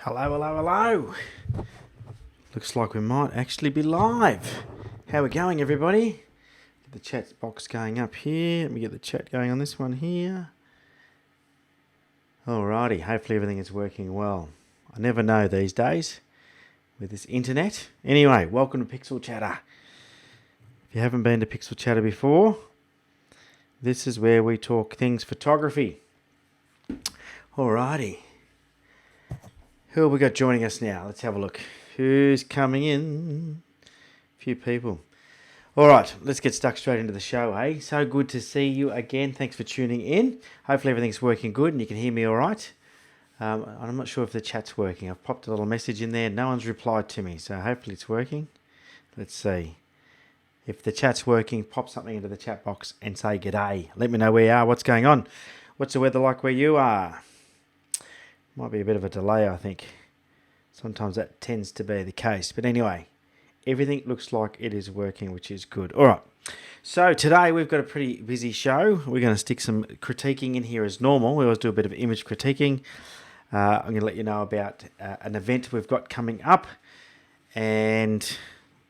Hello, hello, hello. Looks like we might actually be live. How we going, everybody? Get the chat box going up here. Let me get the chat going on this one here. Alrighty, hopefully everything is working well. I never know these days with this internet. Anyway, welcome to Pixel Chatter. If you haven't been to Pixel Chatter before, this is where we talk things photography. Alrighty. Who have we got joining us now? Let's have a look. Who's coming in? A few people. All right, let's get stuck straight into the show, eh? So good to see you again. Thanks for tuning in. Hopefully everything's working good and you can hear me all right. I'm not sure if the chat's working. I've popped a little message in there. No one's replied to me, so hopefully it's working. Let's see. If the chat's working, pop something into the chat box and say g'day. Let me know where you are, what's going on. What's the weather like where you are? Might be a bit of a delay, I think. Sometimes that tends to be the case. But anyway, everything looks like it is working, which is good. All right. So today we've got a pretty busy show. We're going to stick some critiquing in here as normal. We always do a bit of image critiquing. I'm going to let you know about an event we've got coming up. And,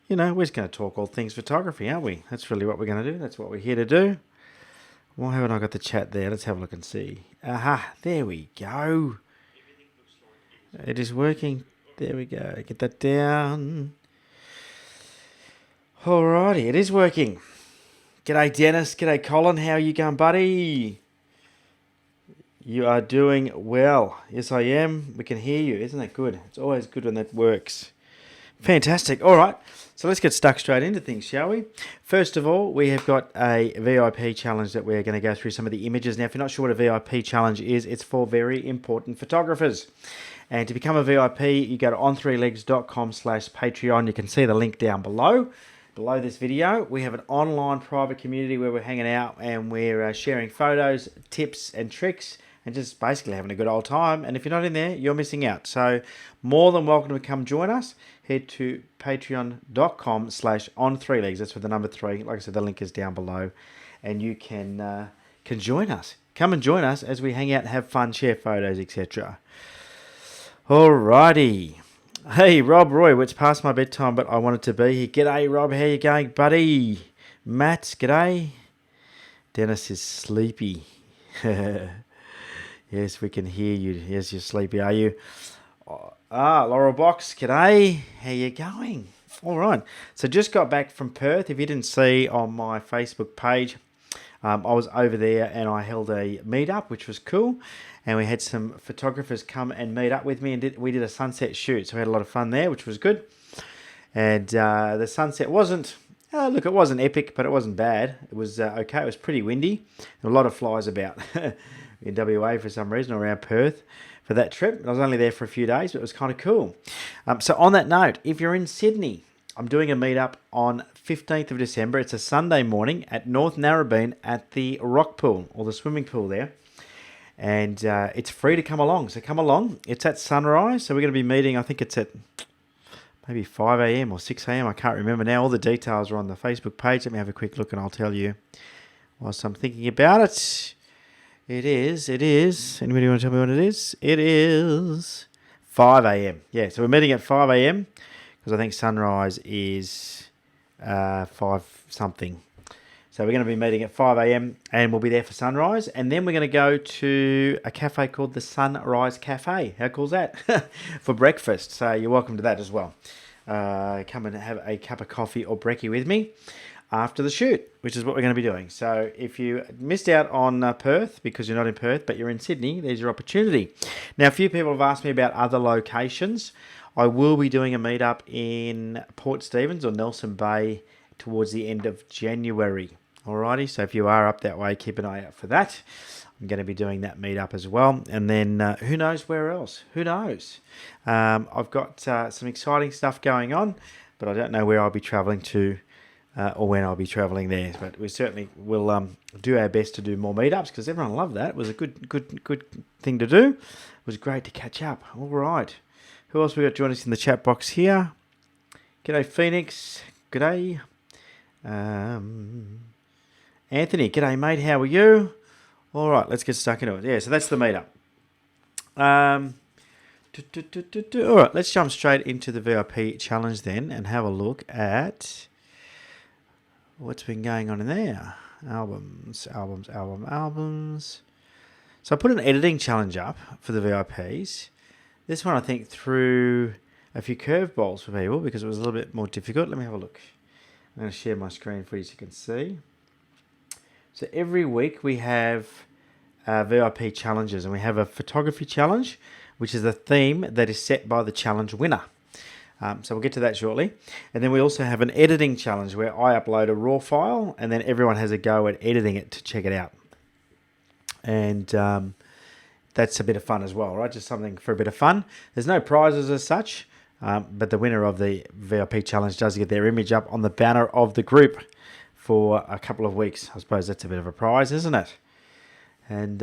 you know, we're just going to talk all things photography, aren't we? That's really what we're going to do. That's what we're here to do. Why haven't I got the chat there? Let's have a look and see. Aha, there we go. It is working. There we go. Get that down. Alrighty, it is working. G'day Dennis. G'day Colin. How are you going, buddy? You are doing well. Yes, I am. We can hear you. Isn't that good? It's always good when that works. Fantastic. All right. So let's get stuck straight into things, shall we? First of all, we have got a VIP challenge that we're going to go through some of the images. Now, if you're not sure what a VIP challenge is, it's for very important photographers. And to become a VIP, you go to on3legs.com/Patreon. You can see the link down below this video. We have an online private community where we're hanging out and we're sharing photos, tips and tricks and just basically having a good old time. And if you're not in there, you're missing out. So more than welcome to come join us. Head to patreon.com/on3legs. That's with the number 3. Like I said, the link is down below. And you can join us. Come and join us as we hang out and have fun, share photos, etc. Alrighty. Hey, Rob Roy, it's past my bedtime, but I wanted to be here. G'day, Rob. How you going, buddy? Matt, g'day. Dennis is sleepy. Yes, we can hear you. Yes, you're sleepy, are you? Laurel Box, g'day. How you going? All right. So just got back from Perth. If you didn't see on my Facebook page, I was over there and I held a meetup, which was cool. And we had some photographers come and meet up with me, and we did a sunset shoot. So we had a lot of fun there, which was good. And the sunset wasn't, look, it wasn't epic, but it wasn't bad. It was okay. It was pretty windy. There were a lot of flies about in WA for some reason, around Perth for that trip. I was only there for a few days, but it was kind of cool. So on that note, if you're in Sydney, I'm doing a meetup on 15th of December. It's a Sunday morning at North Narrabeen at the rock pool, or the swimming pool there. And it's free to come along. So come along. It's at sunrise. So we're going to be meeting, I think it's at maybe 5 a.m. or 6 a.m. I can't remember now. All the details are on the Facebook page. Let me have a quick look and I'll tell you whilst I'm thinking about it. It is. Anybody want to tell me what it is? It is 5 a.m. Yeah, so we're meeting at 5 a.m. because I think sunrise is 5 something. So we're going to be meeting at 5 a.m. and we'll be there for sunrise. And then we're going to go to a cafe called the Sunrise Cafe. How cool is that? For breakfast. So you're welcome to that as well. Come and have a cup of coffee or brekkie with me after the shoot, which is what we're going to be doing. So if you missed out on Perth because you're not in Perth, but you're in Sydney, there's your opportunity. Now, a few people have asked me about other locations. I will be doing a meetup in Port Stephens or Nelson Bay towards the end of January. Alrighty, so if you are up that way, keep an eye out for that. I'm going to be doing that meetup as well. And then who knows where else? Who knows? I've got some exciting stuff going on, but I don't know where I'll be travelling to or when I'll be travelling there. But we certainly will do our best to do more meetups because everyone loved that. It was a good thing to do. It was great to catch up. All right. Who else we got joining us in the chat box here? G'day, Phoenix. G'day. Anthony, g'day mate, how are you? All right, let's get stuck into it. Yeah, so that's the meetup. All right, let's jump straight into the VIP challenge then and have a look at what's been going on in there. Albums. So I put an editing challenge up for the VIPs. This one I think threw a few curveballs for people because it was a little bit more difficult. Let me have a look. I'm going to share my screen for you so you can see. So every week we have VIP challenges, and we have a photography challenge, which is a theme that is set by the challenge winner. So we'll get to that shortly. And then we also have an editing challenge where I upload a raw file and then everyone has a go at editing it to check it out. And that's a bit of fun as well, right? Just something for a bit of fun. There's no prizes as such, but the winner of the VIP challenge does get their image up on the banner of the group for a couple of weeks. I suppose that's a bit of a prize, isn't it? And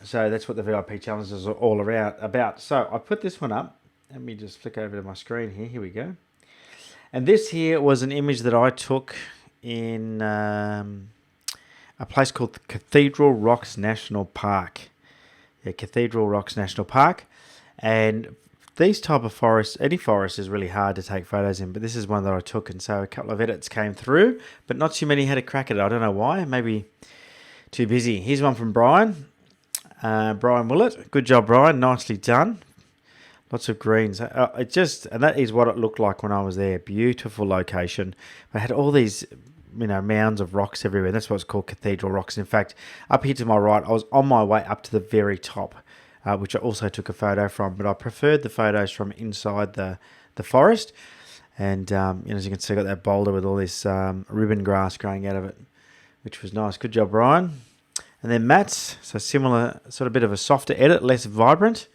so that's what the VIP challenges are all about. So I put this one up. Let me just flick over to my screen here. Here we go. And this here was an image that I took in a place called Cathedral Rocks National Park. Yeah, Cathedral Rocks National Park. And these type of forests, any forest is really hard to take photos in, but this is one that I took, and so a couple of edits came through, but not too many had a crack at it. I don't know why. Maybe too busy. Here's one from Brian. Brian Willett. Good job, Brian. Nicely done. Lots of greens. And that is what it looked like when I was there. Beautiful location. I had all these, mounds of rocks everywhere. That's why it's called Cathedral Rocks. In fact, up here to my right, I was on my way up to the very top, which I also took a photo from. But I preferred the photos from inside the forest. And as you can see, I got that boulder with all this ribbon grass growing out of it, which was nice. Good job, Brian. And then Matt's, so similar, sort of bit of a softer edit, less vibrant.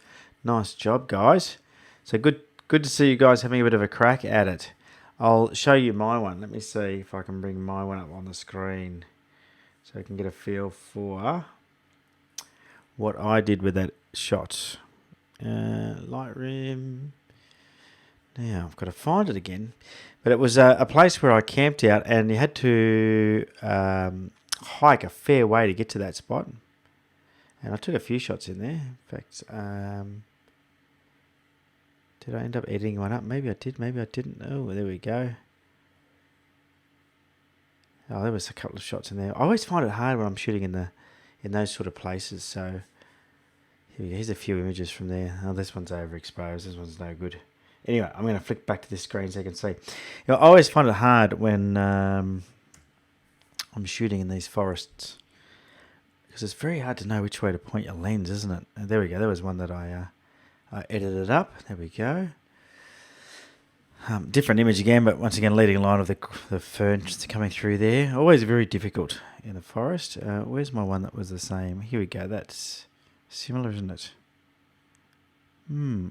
Nice job, guys. So good to see you guys having a bit of a crack at it. I'll show you my one. Let me see if I can bring my one up on the screen so I can get a feel for what I did with that shot. Lightroom. Now I've got to find it again. But it was a place where I camped out, and you had to hike a fair way to get to that spot. And I took a few shots in there. In fact, did I end up editing one up? Maybe I did, maybe I didn't. Oh, there we go. Oh, there was a couple of shots in there. I always find it hard when I'm shooting in those sort of places. So here's a few images from there. Oh, this one's overexposed. This one's no good. Anyway, I'm going to flick back to this screen so you can see. I always find it hard when I'm shooting in these forests, because it's very hard to know which way to point your lens, isn't it? And there we go. There was one that I edited up. There we go. Different image again, but once again, leading line of the ferns coming through there. Always very difficult in the forest. Where's my one that was the same? Here we go. That's similar, isn't it?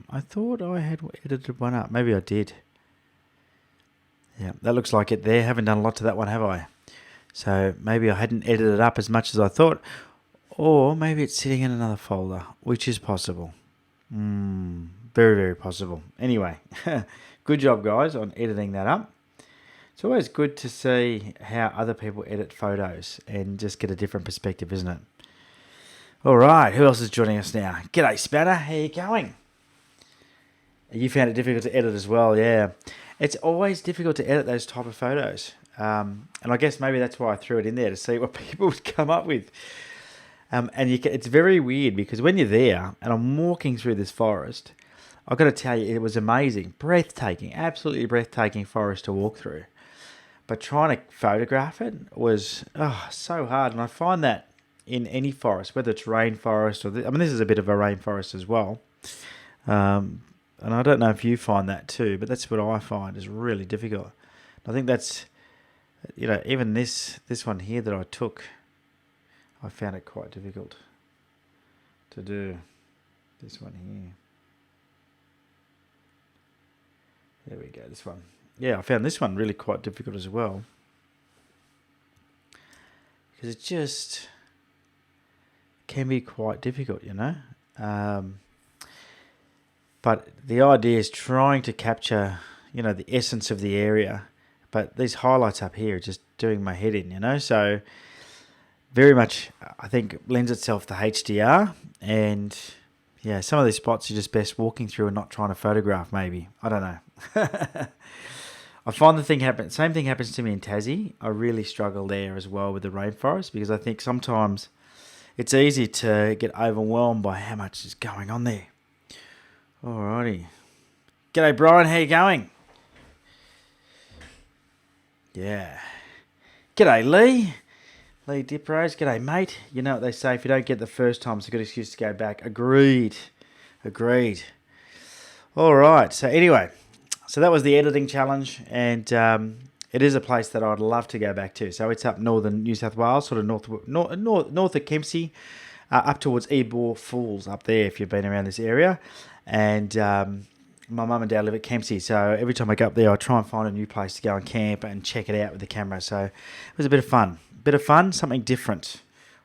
I thought I had edited one up. Maybe I did. Yeah, that looks like it there. Haven't done a lot to that one, have I? So maybe I hadn't edited it up as much as I thought. Or maybe it's sitting in another folder, which is possible. Very, very possible. Anyway, good job, guys, on editing that up. It's always good to see how other people edit photos and just get a different perspective, isn't it? All right, who else is joining us now? G'day, Spanner. How you going? You found it difficult to edit as well, yeah. It's always difficult to edit those type of photos. And I guess maybe that's why I threw it in there, to see what people would come up with. And it's very weird, because when you're there and I'm walking through this forest, I've got to tell you, it was amazing, breathtaking, absolutely breathtaking forest to walk through. But trying to photograph it was so hard. And I find that in any forest, whether it's rainforest or this is a bit of a rainforest as well. And I don't know if you find that too, but that's what I find is really difficult. I think that's, even this one here that I took, I found it quite difficult to do. This one here. There we go, this one. Yeah, I found this one really quite difficult as well. Because it just can be quite difficult, But the idea is trying to capture, the essence of the area. But these highlights up here are just doing my head in, So very much, I think, lends itself to HDR and Yeah, some of these spots you're just best walking through and not trying to photograph, maybe. I don't know. I find same thing happens to me in Tassie. I really struggle there as well with the rainforest because I think sometimes it's easy to get overwhelmed by how much is going on there. Alrighty. G'day, Brian. How you going? Yeah. G'day, Lee. Lee Diprose. G'day, mate. You know what they say, if you don't get the first time, it's a good excuse to go back. Agreed. All right. So anyway, so that was the editing challenge, and it is a place that I'd love to go back to. So it's up northern New South Wales, sort of north of Kempsey, up towards Ebor Falls up there, if you've been around this area. And my mum and dad live at Kempsey, so every time I go up there, I try and find a new place to go and camp and check it out with the camera. So it was a bit of fun. Something different.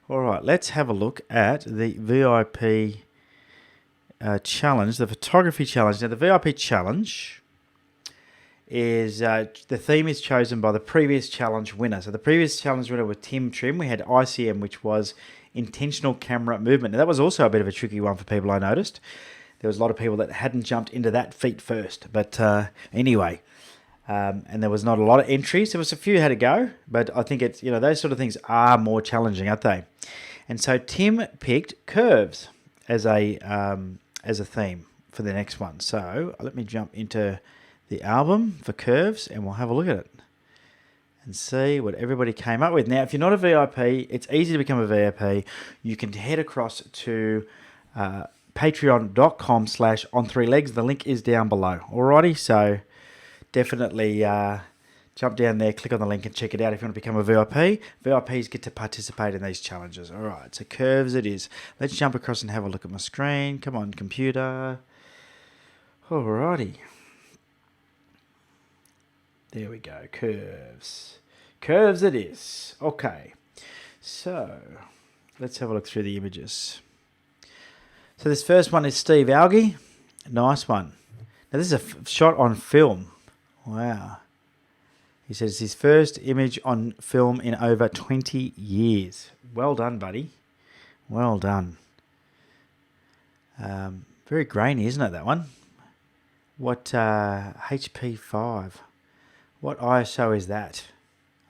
All right, let's have a look at the VIP challenge, the photography challenge. Now, the VIP challenge is the theme is chosen by the previous challenge winner. So the previous challenge winner was Tim Trim. We had ICM, which was intentional camera movement. Now, that was also a bit of a tricky one for people, I noticed. There was a lot of people that hadn't jumped into that feat first. But anyway, and there was not a lot of entries. There was a few had to go, but I think it's, those sort of things are more challenging, aren't they? And so Tim picked curves as a theme for the next one. So let me jump into the album for curves and we'll have a look at it and see what everybody came up with. Now, if you're not a VIP, it's easy to become a VIP. You can head across to patreon.com/on3legs. The link is down below. Alrighty, so definitely jump down there, click on the link and check it out if you want to become a VIP. VIPs get to participate in these challenges. Alright, so curves it is. Let's jump across and have a look at my screen. Come on, computer. Alrighty. There we go, curves. Curves it is. Okay, so let's have a look through the images. So this first one is Steve Algie. Nice one. Now this is a shot on film. Wow. He says it's his first image on film in over 20 years. Well done, buddy. Well done. Very grainy, isn't it, that one? What HP5? What ISO is that?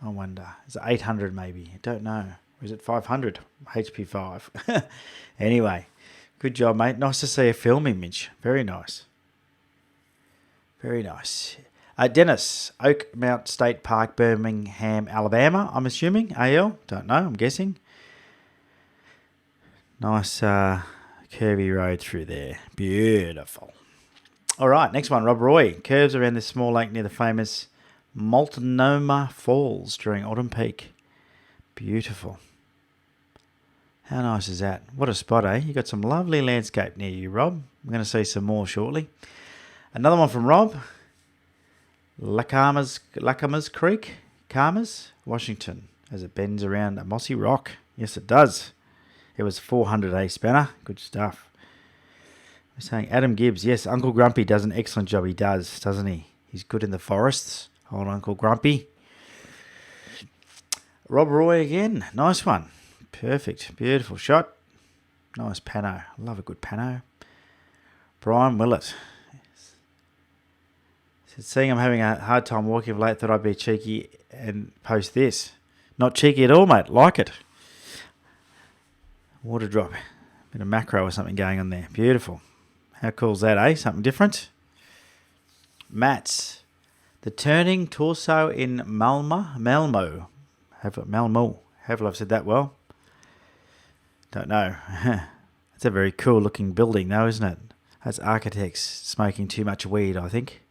I wonder. Is it 800 maybe? I don't know. Or is it 500? HP5. Anyway, good job, mate. Nice to see a film image. Very nice. Very nice. Dennis, Oakmount State Park, Birmingham, Alabama, I'm assuming. AL? Don't know, I'm guessing. Nice curvy road through there. Beautiful. All right, next one, Rob Roy. Curves around this small lake near the famous Multnomah Falls during autumn peak. Beautiful. How nice is that? What a spot, eh? You got some lovely landscape near you, Rob. I'm going to see some more shortly. Another one from Rob. Lacamas Creek, Camas, Washington, as it bends around a mossy rock. Yes, it does. It was 400 a spanner. Good stuff. We're saying Adam Gibbs. Yes, Uncle Grumpy does an excellent job. He does, doesn't he? He's good in the forests. Old Uncle Grumpy. Rob Roy again. Nice one. Perfect. Beautiful shot. Nice pano. Love a good pano. Brian Willett. Seeing I'm having a hard time walking of late, thought I'd be cheeky and post this. Not cheeky at all, mate. Like it. Water drop. Bit of macro or something going on there. Beautiful. How cool is that, eh? Something different. Mats. The turning torso in Malmo. Malmo. Hopefully I've said that well. Don't know. It's a very cool looking building though, isn't it? That's architects smoking too much weed, I think.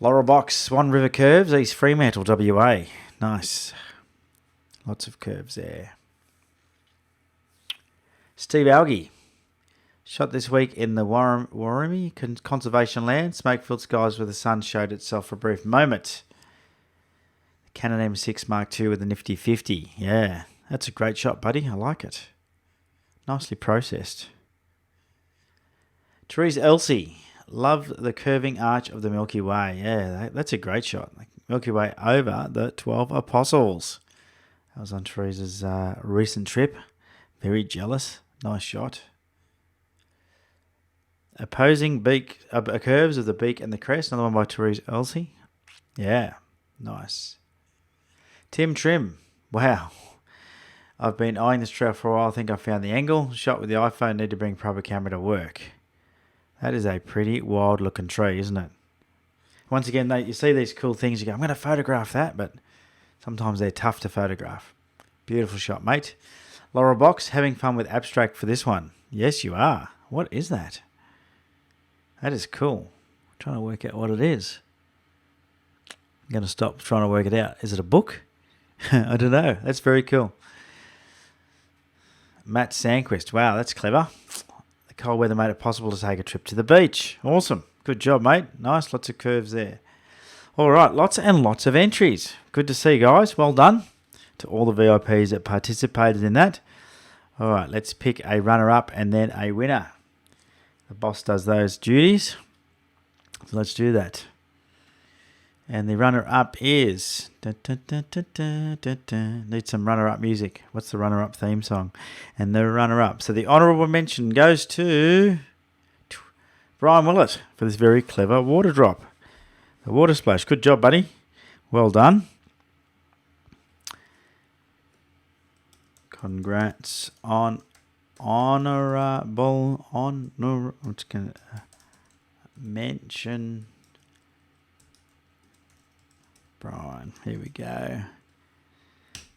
Laurel Box, Swan River Curves, East Fremantle, WA. Nice. Lots of curves there. Steve Algie. Shot this week in the Warrami Conservation Land. Smoke-filled skies where the sun showed itself for a brief moment. The Canon M6 Mark II with a nifty 50. Yeah, that's a great shot, buddy. I like it. Nicely processed. Therese Elsie. Love the curving arch of the Milky Way. Yeah, that's a great shot. Milky Way over the 12 Apostles. That was on Teresa's recent trip. Very jealous. Nice shot. Opposing beak, curves of the beak and the crest. Another one by Therese Elsie. Yeah, nice. Tim Trim. Wow. I've been eyeing this trail for a while. I think I found the angle. Shot with the iPhone. Need to bring proper camera to work. That is a pretty wild looking tree, isn't it? Once again, you see these cool things. You go, I'm going to photograph that, but sometimes they're tough to photograph. Beautiful shot, mate. Laurel Box, having fun with abstract for this one. Yes, you are. What is that? That is cool. I'm trying to work out what it is. I'm going to stop trying to work it out. Is it a book? I don't know. That's very cool. Matt Sandquist. Wow, that's clever. The cold weather made it possible to take a trip to the beach. Awesome. Good job, mate. Nice. Lots of curves there. All right. Lots and lots of entries. Good to see, guys. Well done to all the VIPs that participated in that. All right. Let's pick a runner-up and then a winner. The boss does those duties. So let's do that. And the runner-up is... Need some runner-up music. What's the runner-up theme song? And the runner-up. So the honourable mention goes to Brian Willett for this very clever water drop. The water splash. Good job, buddy. Well done. Congrats on honourable... I'm just going to mention... Brian, here we go.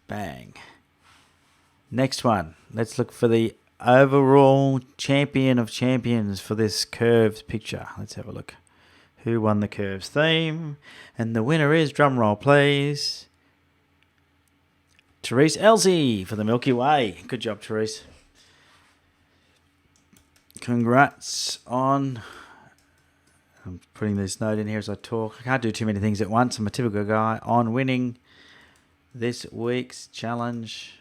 Bang. Next one. Let's look for the overall champion of champions for this curves picture. Let's have a look. Who won the curves theme? And the winner is, drum roll please, Therese Elsie for the Milky Way. Good job, Therese. Congrats on... I'm putting this note in here as I talk. I can't do too many things at once. I'm a typical guy. On winning this week's challenge.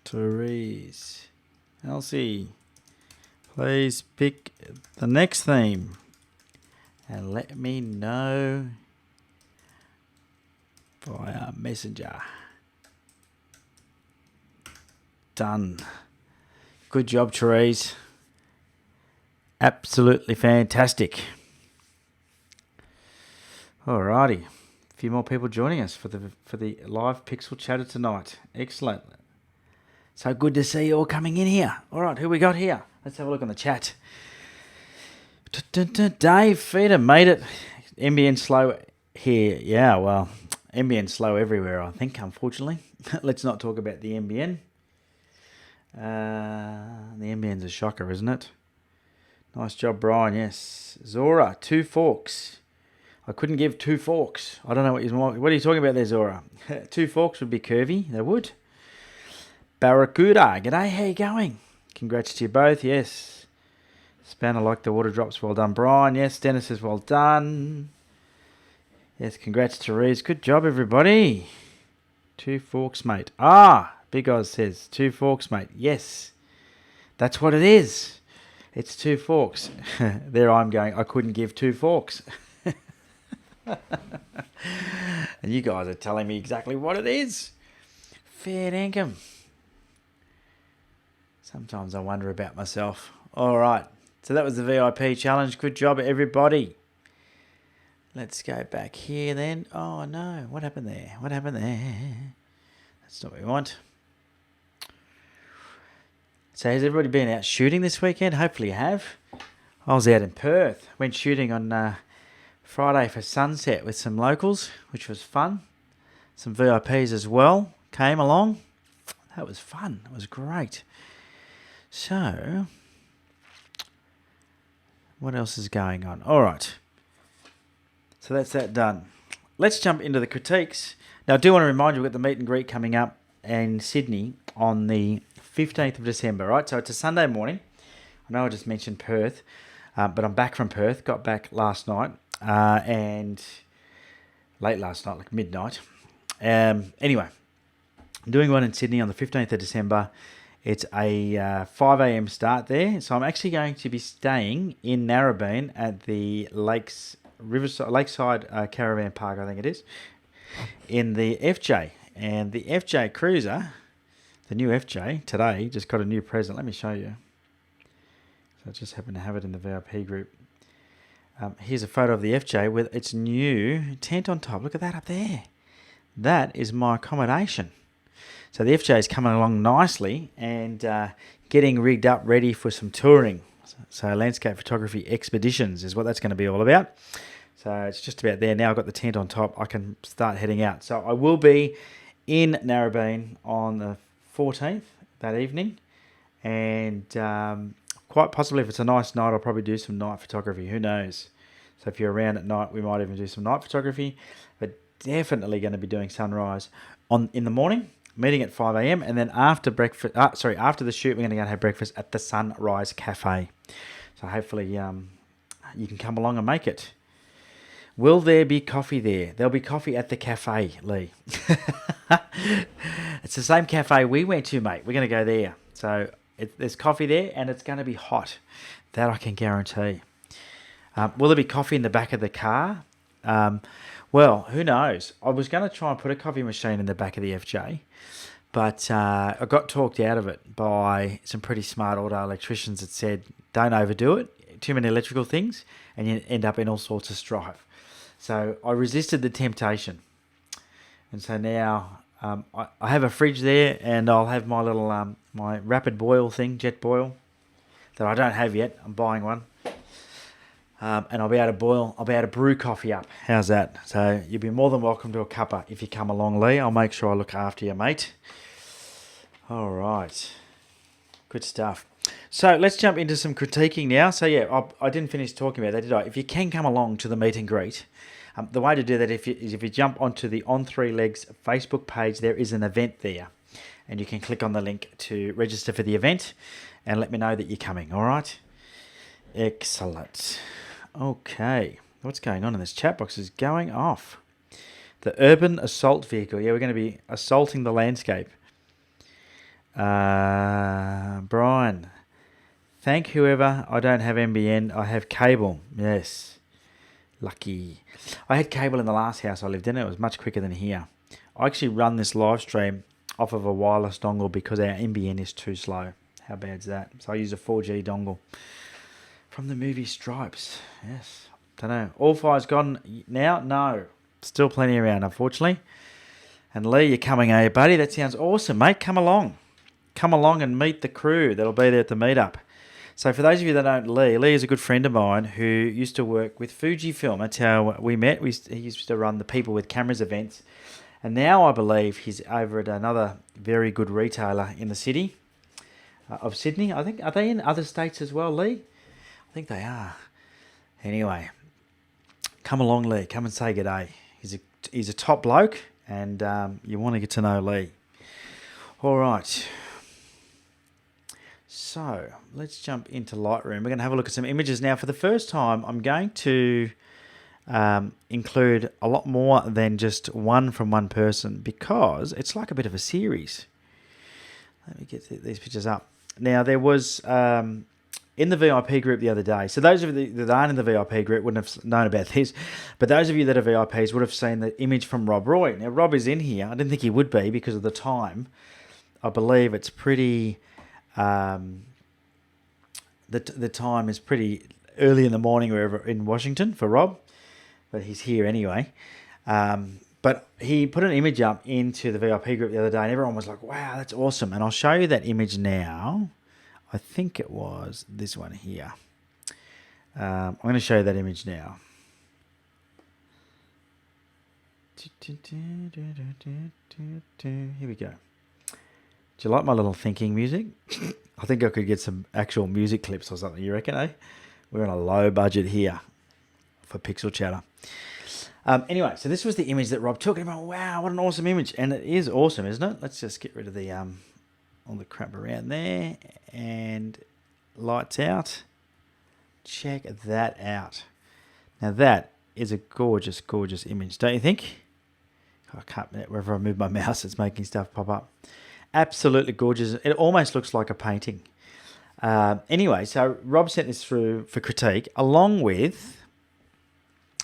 Therese Elsie, please pick the next theme and let me know via messenger. Done. Good job, Therese. Absolutely fantastic. Alrighty, a few more people joining us for the live Pixel Chatter tonight. Excellent. So good to see you all coming in here. All right, who we got here? Let's have a look on the chat. Dave Feeder made it. NBN slow here. Yeah, well, NBN slow everywhere, I think, unfortunately. Let's not talk about the NBN. The NBN's a shocker, isn't it? Nice job, Brian. Yes. Zora, 2 forks. I couldn't give 2 forks. I don't know what are you talking about there, Zora? 2 forks would be curvy. They would. Barracuda. G'day. How you going? Congrats to you both. Yes. Spanner like the water drops. Well done, Brian. Yes. Dennis says well done. Yes. Congrats, Therese. Good job, everybody. 2 forks, mate. Big Oz says 2 forks, mate. Yes. That's what it is. It's 2 forks. There I'm going, I couldn't give 2 forks. And you guys are telling me exactly what it is. Fair dinkum. Sometimes I wonder about myself. All right. So that was the VIP challenge. Good job, everybody. Let's go back here then. Oh, no. What happened there? What happened there? That's not what we want. So has everybody been out shooting this weekend? Hopefully you have. I was out in Perth. Went shooting on Friday for sunset with some locals, which was fun. Some VIPs as well came along. That was fun. It was great. So, what else is going on? All right. So that's that done. Let's jump into the critiques. Now, I do want to remind you we've got the meet and greet coming up in Sydney on the 15th of December, right? So it's a Sunday morning. I know I just mentioned Perth, but I'm back from Perth. Got back last night and late last night, like midnight. Anyway, I'm doing one in Sydney on the 15th of December. It's a 5 a.m. start there. So I'm actually going to be staying in Narrabeen at the Lakeside Caravan Park, I think it is, in the FJ. And the FJ Cruiser, the new FJ today, just got a new present. Let me show you. So I just happen to have it in the VIP group. Here's a photo of the FJ with its new tent on top. Look at that up there. That is my accommodation. So the FJ is coming along nicely and getting rigged up ready for some touring. So landscape photography expeditions is what that's going to be all about. So it's just about there now. I've got the tent on top. I can start heading out. So I will be in Narrabeen on the 14th that evening. And quite possibly, if it's a nice night, I'll probably do some night photography. Who knows? So if you're around at night, we might even do some night photography. But definitely going to be doing sunrise in the morning, meeting at 5 a.m. And then after breakfast, after the shoot, we're going to go and have breakfast at the Sunrise Cafe. So hopefully you can come along and make it. Will there be coffee there? There'll be coffee at the cafe, Lee. It's the same cafe we went to, mate. We're going to go there. So there's coffee there, and it's going to be hot. That I can guarantee. Will there be coffee in the back of the car? Well, who knows? I was going to try and put a coffee machine in the back of the FJ, but I got talked out of it by some pretty smart auto electricians that said, don't overdo it. Too many electrical things, and you end up in all sorts of strife. So I resisted the temptation. And so now I have a fridge there, and I'll have my little my rapid boil thing, jet boil, that I don't have yet. I'm buying one. And I'll be able to brew coffee up. How's that? So you'll be more than welcome to a cuppa if you come along, Lee. I'll make sure I look after you, mate. All right. Good stuff. So let's jump into some critiquing now. So yeah, I didn't finish talking about that, did I? If you can come along to the meet and greet, the way to do that is if you jump onto the On Three Legs Facebook page, there is an event there. And you can click on the link to register for the event and let me know that you're coming, all right? Excellent. Okay. What's going on in this chat box is going off. The urban assault vehicle. Yeah, we're going to be assaulting the landscape. Brian. Thank whoever. I don't have NBN. I have cable. Yes. Lucky. I had cable in the last house I lived in. It was much quicker than here. I actually run this live stream off of a wireless dongle because our NBN is too slow. How bad's that? So I use a 4G dongle. From the movie Stripes. Yes. Don't know. All fire's gone now? No. Still plenty around, unfortunately. And Lee, you're coming, eh, buddy? That sounds awesome, mate. Come along. Come along and meet the crew that'll be there at the meetup. So for those of you that don't know Lee is a good friend of mine who used to work with Fujifilm. That's how we met. He used to run the People with Cameras events. And now I believe he's over at another very good retailer in the city of Sydney. I think, are they in other states as well, Lee? I think they are. Anyway, come along, Lee. Come and say good day. He's a top bloke, and you want to get to know Lee. All right. So let's jump into Lightroom. We're going to have a look at some images now. For the first time, I'm going to include a lot more than just one from one person because it's like a bit of a series. Let me get these pictures up. Now, there was in the VIP group the other day. So those of you that aren't in the VIP group wouldn't have known about this, but those of you that are VIPs would have seen the image from Rob Roy. Now, Rob is in here. I didn't think he would be because of the time. I believe it's pretty... the time is pretty early in the morning wherever in Washington for Rob, but he's here anyway. But he put an image up into the VIP group the other day, and everyone was like, wow, that's awesome. And I'll show you that image now. I think it was this one here. I'm going to show you that image now. Here we go. Do you like my little thinking music? I think I could get some actual music clips or something, you reckon, eh? We're on a low budget here for Pixel Chatter. Anyway, so this was the image that Rob took. And I'm like, wow, what an awesome image. And it is awesome, isn't it? Let's just get rid of the all the crap around there. And lights out. Check that out. Now that is a gorgeous, gorgeous image, don't you think? I can't, wherever I move my mouse, it's making stuff pop up. Absolutely gorgeous. It almost looks like a painting. Anyway, so Rob sent this through for critique, along with...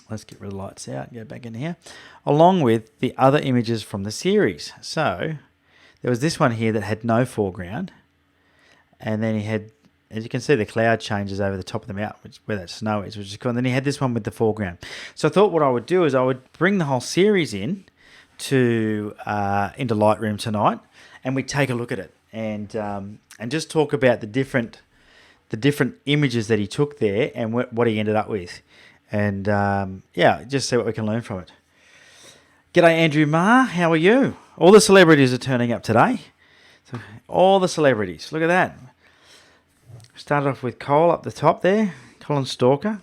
Let's get rid of the lights out and go back in here. Along with the other images from the series. So there was this one here that had no foreground. And then he had as you can see, the cloud changes over the top of the mountain, where that snow is, which is cool. And then he had this one with the foreground. So I thought what I would do is I would bring the whole series into Lightroom tonight, and we'd take a look at it and just talk about the different images that he took there and what he ended up with, and just see what we can learn from it. G'day, Andrew Ma. How are you? All the celebrities are turning up today. So all the celebrities. Look at that. Started off with Cole up the top there, Colin Stalker,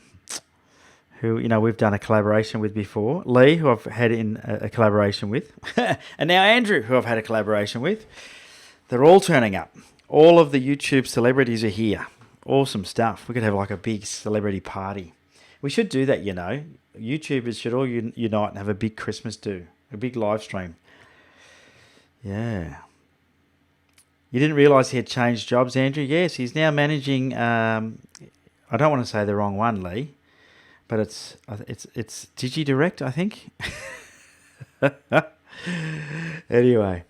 who we've done a collaboration with before. Lee, who I've had in a collaboration with, and now Andrew, who I've had a collaboration with. They're all turning up. All of the YouTube celebrities are here. Awesome stuff. We could have like a big celebrity party. We should do that, YouTubers should all unite and have a big Christmas do, a big live stream. Yeah. You didn't realise he had changed jobs, Andrew? Yes, he's now managing. I don't want to say the wrong one, Lee, but it's DigiDirect, I think. Anyway,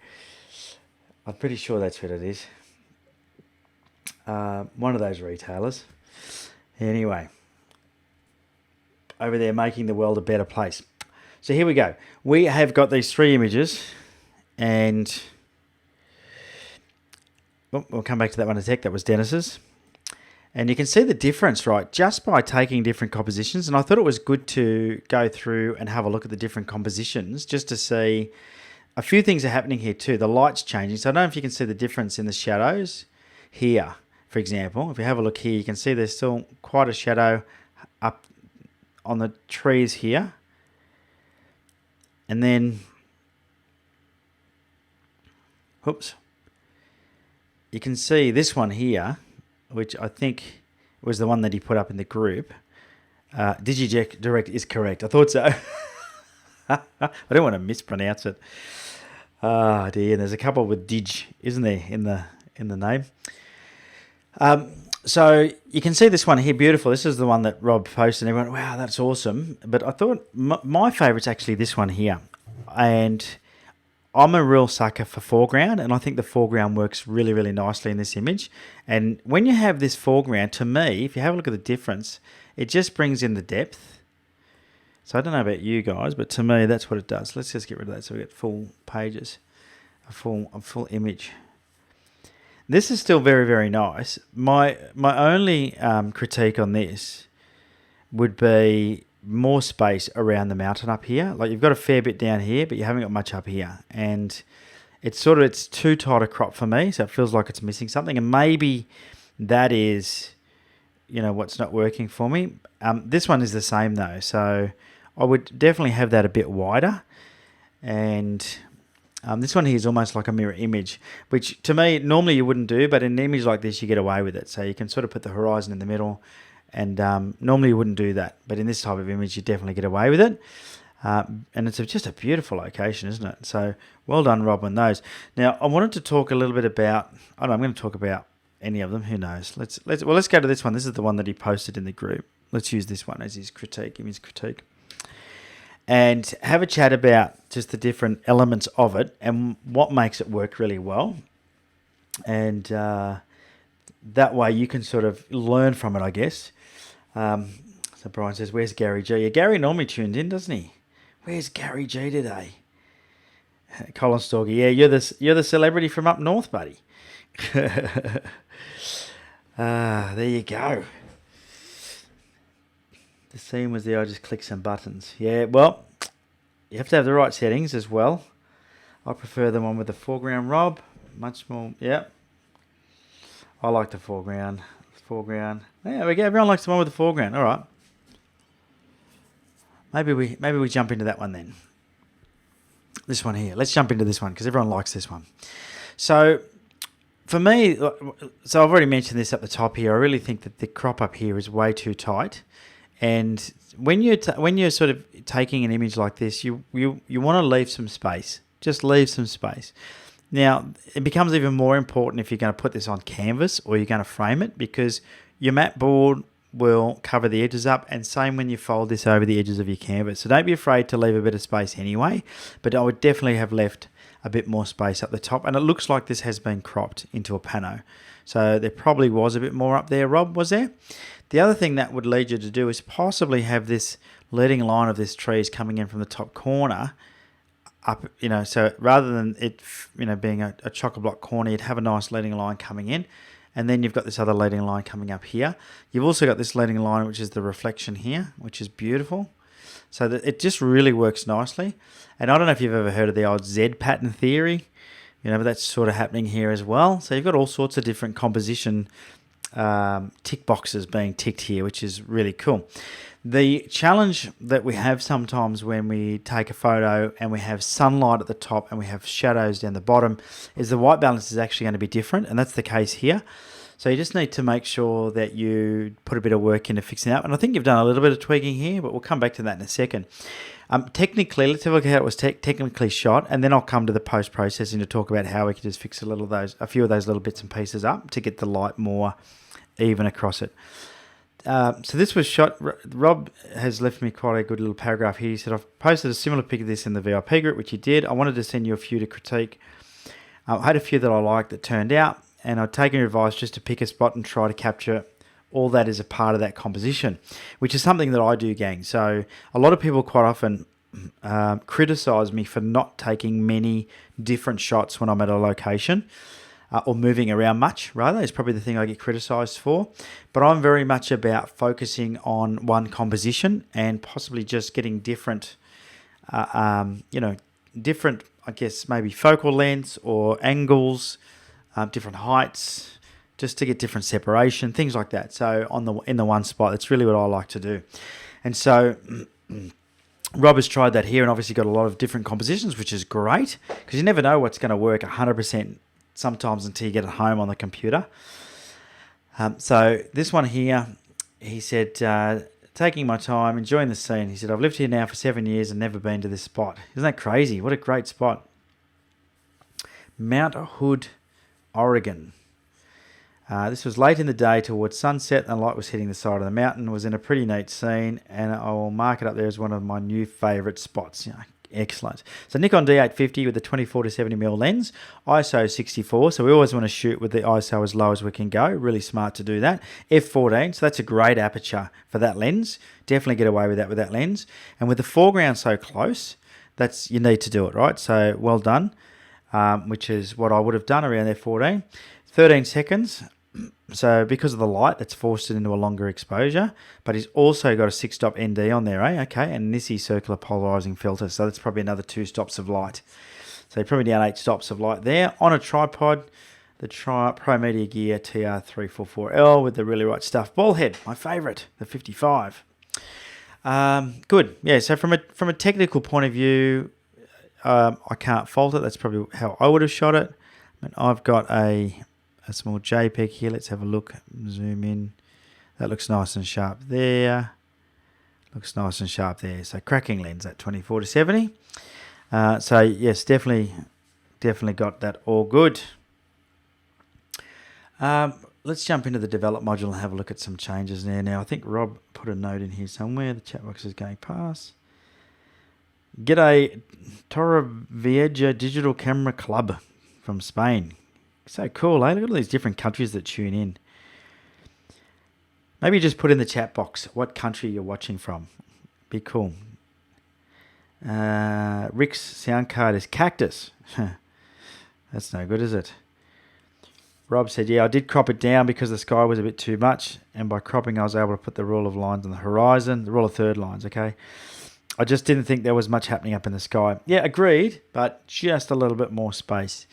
I'm pretty sure that's what it is. One of those retailers. Anyway, over there making the world a better place. So here we go. We have got these 3 images, and we'll come back to that one in a sec. That was Dennis's. And you can see the difference, right, just by taking different compositions. And I thought it was good to go through and have a look at the different compositions just to see a few things are happening here too. The light's changing. So I don't know if you can see the difference in the shadows here, for example. If you have a look here, you can see there's still quite a shadow up on the trees here. And then, oops. You can see this one here, which I think was the one that he put up in the group. DigiDirect is correct. I thought so. I don't want to mispronounce it. Oh dear, there's a couple with Dig, isn't there, in the name? So you can see this one here, beautiful. This is the one that Rob posted, and everyone, wow, that's awesome. But I thought my favourite's actually this one here, and I'm a real sucker for foreground, and I think the foreground works really, really nicely in this image. And when you have this foreground, to me, if you have a look at the difference, it just brings in the depth. So I don't know about you guys, but to me, that's what it does. Let's just get rid of that so we get full pages, a full image. This is still very, very nice. My only critique on this would be more space around the mountain up here. Like, you've got a fair bit down here, but you haven't got much up here, and it's too tight a crop for me, so it feels like it's missing something. And maybe that is what's not working for me. This one is the same though, so I would definitely have that a bit wider. And this one here is almost like a mirror image, which to me normally you wouldn't do, but in an image like this you get away with it. So you can sort of put the horizon in the middle. And normally you wouldn't do that, but in this type of image you definitely get away with it. And it's just a beautiful location, isn't it? So well done, Rob, on those. Now I wanted to talk a little bit about. I'm going to talk about any of them. Who knows? Let's go to this one. This is the one that he posted in the group. Let's use this one as his critique, and have a chat about just the different elements of it and what makes it work really well. And that way you can sort of learn from it, I guess. So Brian says, where's Gary G? Yeah, Gary normally tunes in, doesn't he? Where's Gary G today? Colin Stalker, yeah, you're the celebrity from up north, buddy. There you go. The scene was there, I just clicked some buttons. Yeah, well, you have to have the right settings as well. I prefer the one with the foreground, Rob. Much more, yeah. I like the foreground. There we go. Everyone likes the one with the foreground. All right. Maybe we jump into that one then. This one here. Let's jump into this one because everyone likes this one. So for me, so I've already mentioned this at the top here. I really think that the crop up here is way too tight. And when you're sort of taking an image like this, you want to leave some space. Just leave some space. Now, it becomes even more important if you're going to put this on canvas or you're going to frame it, because your matte board will cover the edges up, and same when you fold this over the edges of your canvas. So don't be afraid to leave a bit of space anyway, but I would definitely have left a bit more space up the top. And it looks like this has been cropped into a pano. So there probably was a bit more up there, Rob, was there? The other thing that would lead you to do is possibly have this leading line of this tree is coming in from the top corner up, so rather than it, being a chock-a-block corner, you'd have a nice leading line coming in, and then you've got this other leading line coming up here. You've also got this leading line, which is the reflection here, which is beautiful. So that it just really works nicely. And I don't know if you've ever heard of the old Z pattern theory, but that's sort of happening here as well. So you've got all sorts of different composition tick boxes being ticked here, which is really cool. The challenge that we have sometimes when we take a photo and we have sunlight at the top and we have shadows down the bottom is the white balance is actually going to be different, and that's the case here. So you just need to make sure that you put a bit of work into fixing it up. And I think you've done a little bit of tweaking here, but we'll come back to that in a second. Technically, let's have a look at how it was technically shot, and then I'll come to the post-processing to talk about how we can just fix a few of those little bits and pieces up to get the light more even across it. So this was shot. Rob has left me quite a good little paragraph here. He said, I've posted a similar pic of this in the VIP group, which he did. I wanted to send you a few to critique. I had a few that I liked that turned out, and I'd taken your advice just to pick a spot and try to capture all that is a part of that composition, which is something that I do, gang. So a lot of people quite often criticize me for not taking many different shots when I'm at a location. Or moving around much, rather, is probably the thing I get criticised for. But I'm very much about focusing on one composition and possibly just getting different, different, I guess, maybe focal lengths or angles, different heights, just to get different separation, things like that. So in the one spot, that's really what I like to do. And so Rob has tried that here and obviously got a lot of different compositions, which is great because you never know what's going to work 100% sometimes until you get it home on the computer. So this one here, he said, taking my time, enjoying the scene. He said, I've lived here now for 7 years and never been to this spot. Isn't that crazy? What a great spot. Mount Hood, Oregon. This was late in the day towards sunset and the light was hitting the side of the mountain. It was in a pretty neat scene, and I will mark it up there as one of my new favourite spots. Excellent. So Nikon D850 with the 24-70mm lens, ISO 64. So we always want to shoot with the ISO as low as we can go. Really smart to do that. F14, so that's a great aperture for that lens. Definitely get away with that lens. And with the foreground so close, you need to do it, right? So well done, which is what I would have done around F14. 13 seconds. So because of the light, that's forced it into a longer exposure, but he's also got a 6-stop ND on there, Okay, and NISI circular polarizing filter, so that's probably another 2 stops of light. So you're probably down 8 stops of light there. On a tripod, the Pro Media Gear TR344L with the Really Right Stuff ball head, my favourite, the 55. Good, yeah. So from a technical point of view, I can't fault it. That's probably how I would have shot it. I mean, I've got a small JPEG here. Let's have a look. Zoom in. That looks nice and sharp there. Looks nice and sharp there. So cracking lens at 24-70. So yes, definitely got that all good. Let's jump into the develop module and have a look at some changes there. Now I think Rob put a note in here somewhere. The chat box is going past. G'day, Torrevieja Digital Camera Club from Spain. So cool, eh? Look at all these different countries that tune in. Maybe just put in the chat box what country you're watching from. Be cool. Rick's sound card is cactus. That's no good, is it? Rob said, yeah, I did crop it down because the sky was a bit too much, and by cropping I was able to put the rule of lines on the horizon, the rule of third lines, okay? I just didn't think there was much happening up in the sky. Yeah, agreed, but just a little bit more space.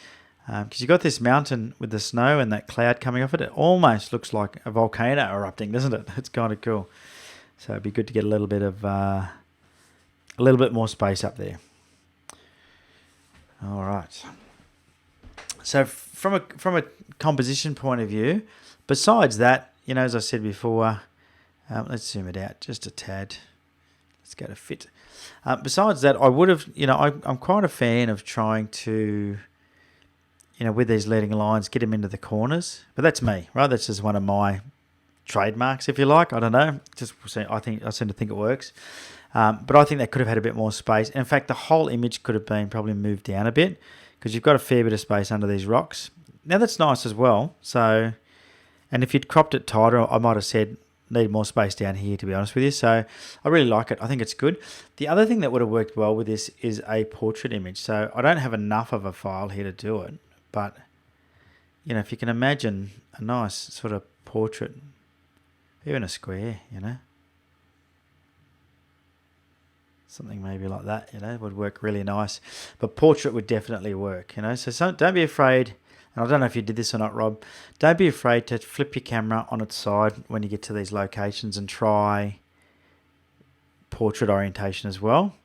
Because you've got this mountain with the snow and that cloud coming off it. It almost looks like a volcano erupting, doesn't it? It's kind of cool. So it'd be good to get a little bit more space up there. All right. So from a composition point of view, besides that, as I said before, let's zoom it out just a tad. Let's go to fit. Besides that, I would have, I'm quite a fan of trying to, with these leading lines, get them into the corners. But that's me, right? That's just one of my trademarks, if you like. I don't know. I seem to think it works. But I think they could have had a bit more space. In fact, the whole image could have been probably moved down a bit because you've got a fair bit of space under these rocks. now that's nice as well. So, and if you'd cropped it tighter, I might have said need more space down here, to be honest with you. So I really like it. I think it's good. The other thing that would have worked well with this is a portrait image. So I don't have enough of a file here to do it, but you know, if you can imagine a nice sort of portrait, even a square, you know, something maybe like that, you know, would work really nice. But portrait would definitely work, you know. So don't be afraid. And I don't know if you did this or not, Rob. Don't be afraid to flip your camera on its side when you get to these locations and try portrait orientation as well.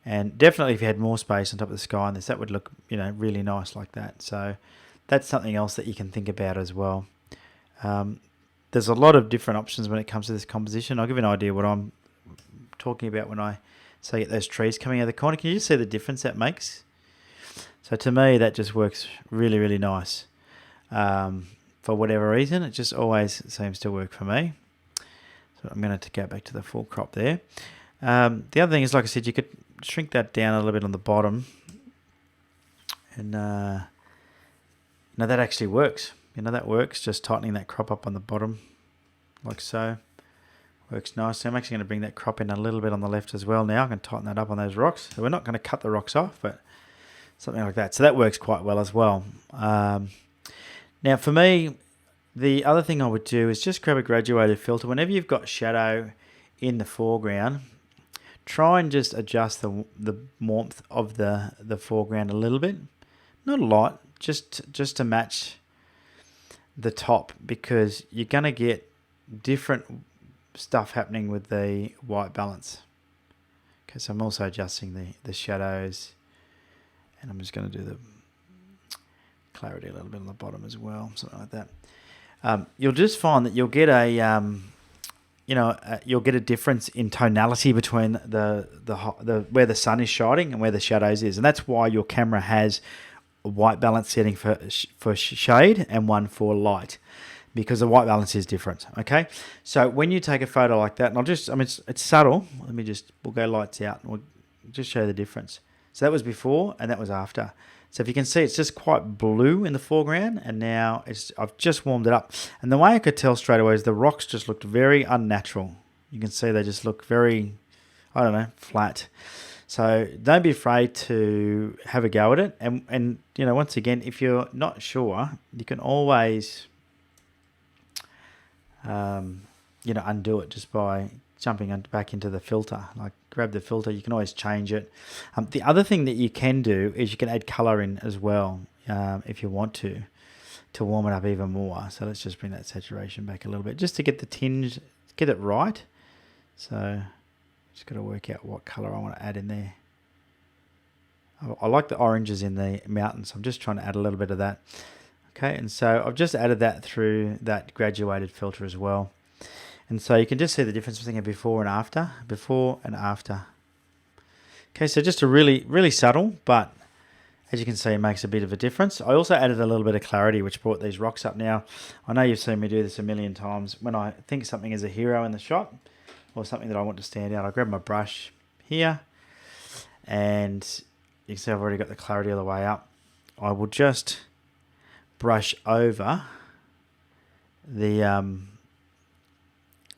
And definitely if you had more space on top of the sky on this, that would look, you know, really nice like that. So that's something else that you can think about as well. There's a lot of different options when it comes to this composition. I'll give you an idea what I'm talking about when I say get those trees coming out of the corner. Can you just see the difference that makes? So to me, that just works really, really nice. For whatever reason, it just always seems to work for me. So I'm going to go back to the full crop there. The other thing is, like I said, you could shrink that down a little bit on the bottom. And now that actually works. You know, that works, just tightening that crop up on the bottom, like so. Works nice. So I'm actually going to bring that crop in a little bit on the left as well now. I can tighten that up on those rocks. So we're not going to cut the rocks off, but something like that. So that works quite well as well. Now for me, the other thing I would do is just grab a graduated filter. Whenever you've got shadow in the foreground, try and just adjust the warmth of the foreground a little bit. Not a lot, just to match the top, because you're going to get different stuff happening with the white balance. Okay, so I'm also adjusting the shadows. And I'm just going to do the clarity a little bit on the bottom as well, something like that. You'll just find that you'll get you'll get a difference in tonality between the where the sun is shining and where the shadows is, and that's why your camera has a white balance setting for shade and one for light, because the white balance is different. Okay, so when you take a photo like that, and it's subtle. We'll go lights out and we'll just show the difference. So that was before and that was after. So if you can see, it's just quite blue in the foreground, and now I've just warmed it up. And the way I could tell straight away is the rocks just looked very unnatural. You can see they just look very, I don't know, flat. So don't be afraid to have a go at it. And you know, once again, if you're not sure, you can always undo it just by jumping back into the filter. Like grab the filter, you can always change it. The other thing that you can do is you can add color in as well, if you want to warm it up even more. So let's just bring that saturation back a little bit just to get the tinge, get it right. So just got to work out what color I want to add in there. I like the oranges in the mountains, so I'm just trying to add a little bit of that. Okay, and so I've just added that through that graduated filter as well. And so you can just see the difference between before and after. Okay, so just a really, really subtle, but as you can see, it makes a bit of a difference. I also added a little bit of clarity, which brought these rocks up. Now, I know you've seen me do this a million times. When I think something is a hero in the shot, or something that I want to stand out, I grab my brush here, and you can see I've already got the clarity all the way up. I will just brush over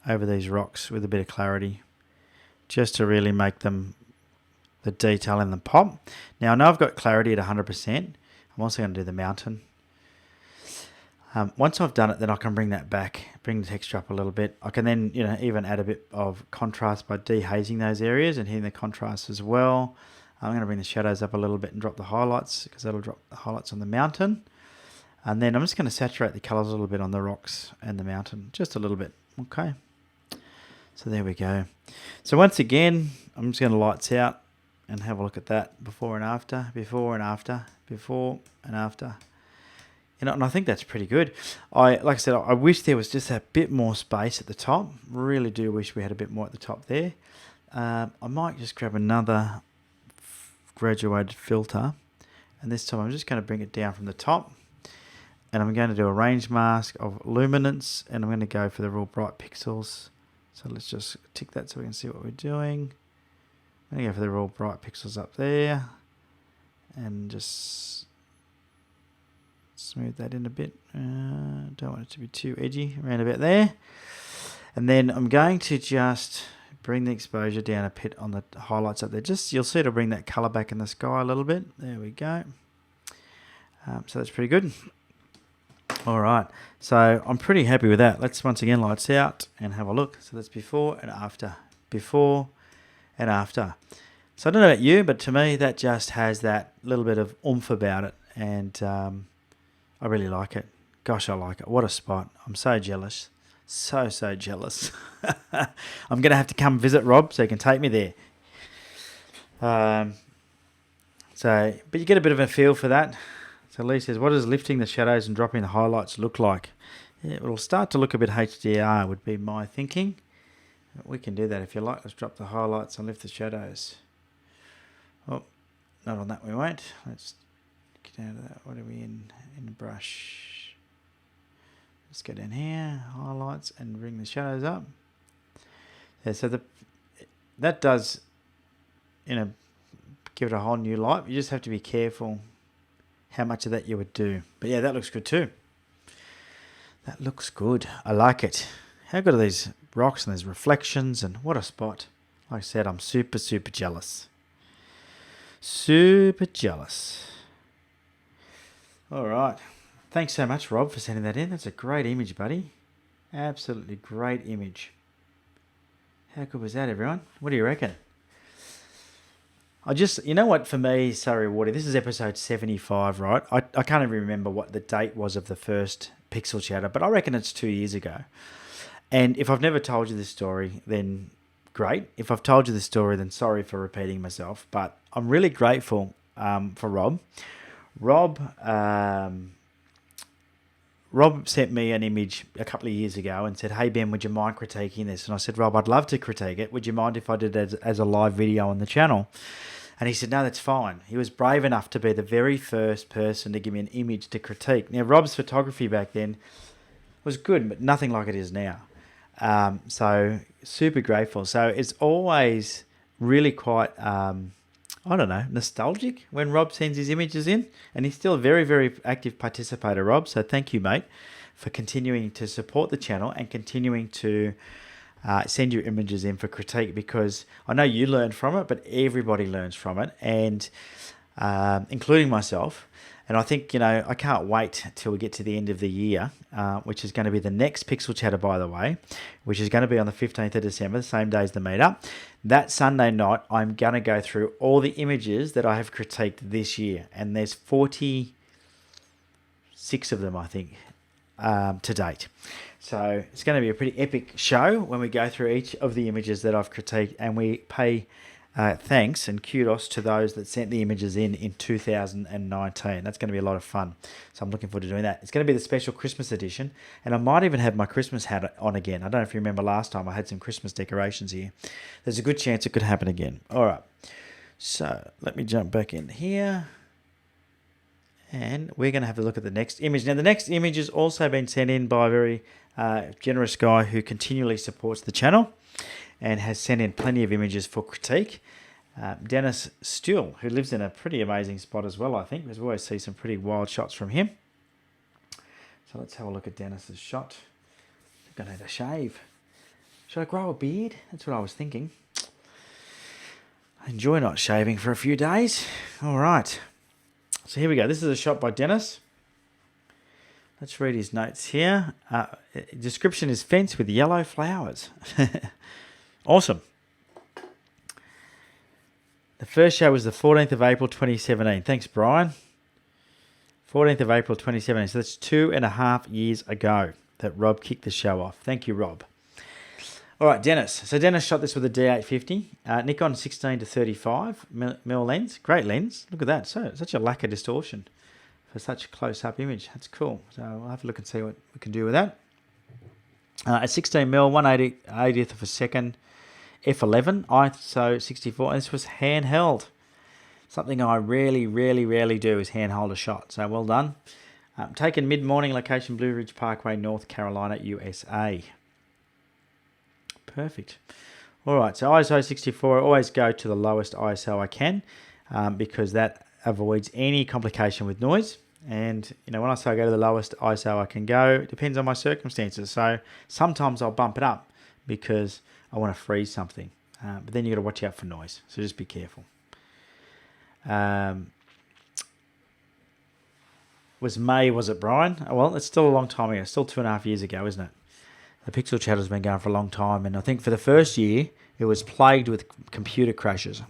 over these rocks with a bit of clarity, just to really make them, the detail in them pop. Now I know I've got clarity at 100%. I'm also going to do the mountain. Once I've done it, then I can bring that back, bring the texture up a little bit. I can then, even add a bit of contrast by dehazing those areas and hitting the contrast as well. I'm going to bring the shadows up a little bit and drop the highlights, because that'll drop the highlights on the mountain. And then I'm just going to saturate the colors a little bit on the rocks and the mountain, just a little bit. Okay. So there we go. So once again, I'm just going to lights out and have a look at that before and after, before and after, before and after. And I think that's pretty good. Like I said, I wish there was just a bit more space at the top. Really do wish we had a bit more at the top there. I might just grab another graduated filter, and this time I'm just going to bring it down from the top, and I'm going to do a range mask of luminance, and I'm going to go for the real bright pixels. So let's just tick that so we can see what we're doing. I'm going to go for the real bright pixels up there, and just smooth that in a bit. Don't want it to be too edgy. Around about there. And then I'm going to just bring the exposure down a bit on the highlights up there. Just, you'll see it'll bring that colour back in the sky a little bit. There we go. So that's pretty good. All right. So I'm pretty happy with that. Let's once again lights out and have a look. So that's before and after. Before and after. So I don't know about you, but to me that just has that little bit of oomph about it. And I really like it. Gosh, I like it. What a spot. I'm so jealous. So jealous. I'm going to have to come visit Rob so he can take me there. But you get a bit of a feel for that. So Lee says, what does lifting the shadows and dropping the highlights look like? Yeah, it'll start to look a bit HDR would be my thinking. We can do that if you like. Let's drop the highlights and lift the shadows. Oh, not on that we won't. Let's get out of that. What are we in the brush? Let's go down here, highlights, and bring the shadows up. Yeah, so that does, give it a whole new light. You just have to be careful how much of that you would do. But yeah, that looks good too. That looks good. I like it. How good are these rocks and these reflections, and what a spot. Like I said, I'm super jealous. Super jealous. All right. Thanks so much, Rob, for sending that in. That's a great image, buddy. Absolutely great image. How good was that, everyone? What do you reckon? You know what, for me, so rewarding. This is episode 75, right? I can't even remember what the date was of the first Pixel Chatter, but I reckon it's 2 years ago. And if I've never told you this story, then great. If I've told you this story, then sorry for repeating myself. But I'm really grateful for Rob. Rob sent me an image a couple of years ago and said, hey, Ben, would you mind critiquing this? And I said, Rob, I'd love to critique it. Would you mind if I did it as a live video on the channel? And he said, no, that's fine. He was brave enough to be the very first person to give me an image to critique. Now, Rob's photography back then was good, but nothing like it is now. So super grateful. So it's always really quite, nostalgic when Rob sends his images in. And he's still a very active participator, Rob. So thank you, mate, for continuing to support the channel and continuing to send your images in for critique, because I know you learned from it, but everybody learns from it, and including myself. And I think, I can't wait till we get to the end of the year, which is going to be the next Pixel Chatter, by the way, which is going to be on the 15th of December, the same day as the meetup. That Sunday night, I'm going to go through all the images that I have critiqued this year. And there's 46 of them, I think, to date. So it's going to be a pretty epic show when we go through each of the images that I've critiqued, and we pay thanks and kudos to those that sent the images in 2019. That's going to be a lot of fun. So I'm looking forward to doing that. It's going to be the special Christmas edition, and I might even have my Christmas hat on again. I don't know if you remember last time I had some Christmas decorations here. There's a good chance it could happen again. All right. So let me jump back in here. And we're going to have a look at the next image. Now, the next image has also been sent in by a very generous guy who continually supports the channel and has sent in plenty of images for critique. Dennis Still, who lives in a pretty amazing spot as well, I think. We always see some pretty wild shots from him. So let's have a look at Dennis's shot. I'm going to have a shave. Should I grow a beard? That's what I was thinking. I enjoy not shaving for a few days. All right. So here we go. This is a shot by Dennis. Let's read his notes here. Description is fence with yellow flowers. Awesome. The first show was the 14th of April 2017. Thanks, Brian. 14th of April 2017. So that's 2.5 years ago that Rob kicked the show off. Thank you, Rob. All right, Dennis. So Dennis shot this with a D850, Nikon 16 to 35 mil lens. Great lens. Look at that. So such a lack of distortion for such a close-up image. That's cool. So we'll have a look and see what we can do with that. At 16 mil, 1/80th of a second, f11, ISO 64. And this was handheld. Something I rarely do is handhold a shot. So well done. Taken mid-morning, location Blue Ridge Parkway, North Carolina, USA. Perfect. All right, so ISO 64, I always go to the lowest ISO I can because that avoids any complication with noise. And, when I say I go to the lowest ISO I can go, it depends on my circumstances. So sometimes I'll bump it up because I want to freeze something. But then you've got to watch out for noise. So just be careful. Was May, was it, Brian? Well, it's still a long time ago. It's still 2.5 years ago, isn't it? The Pixel Chatter's been going for a long time. And I think for the first year, it was plagued with computer crashes.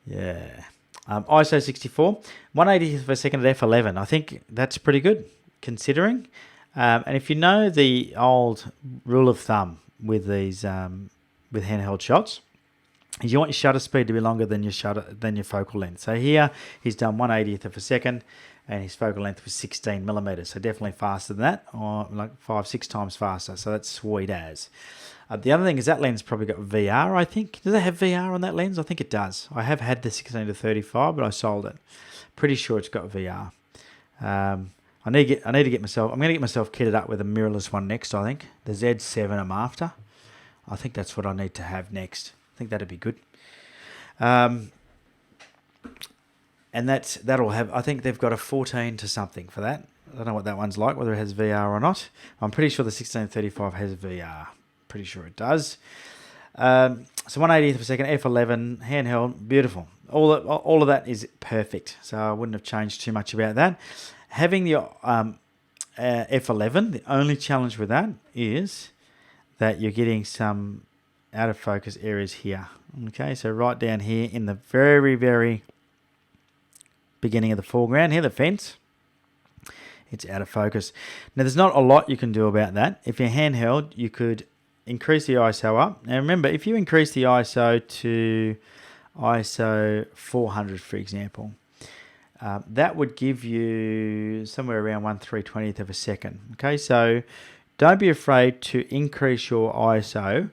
Yeah. ISO 64, 180th of a second at f11. I think that's pretty good, considering. And if you know the old rule of thumb with these with handheld shots, is you want your shutter speed to be longer than your focal length. So here he's done 180th of a second, and his focal length was 16 millimeters. So definitely faster than that, or like 5-6 times faster. So that's sweet as. The other thing is that lens probably got VR, I think. Does it have VR on that lens? I think it does. I have had the 16 to 35, but I sold it. Pretty sure it's got VR. I'm going to get myself kitted up with a mirrorless one next, I think. The Z7 I'm after. I think that's what I need to have next. I think that'd be good. And that'll have, I think they've got a 14 to something for that. I don't know what that one's like, whether it has VR or not. I'm pretty sure the 16-35 has VR. Pretty sure it does. So 180th of a second, f11, handheld, beautiful. All of that is perfect. So I wouldn't have changed too much about that. Having the f11, the only challenge with that is that you're getting some out of focus areas here. Okay, so right down here in the very, very beginning of the foreground here, the fence, it's out of focus. Now, there's not a lot you can do about that. If you're handheld, you could increase the ISO up. Now, remember, if you increase the ISO to ISO 400, for example, that would give you somewhere around 1/320th of a second. Okay, so don't be afraid to increase your ISO.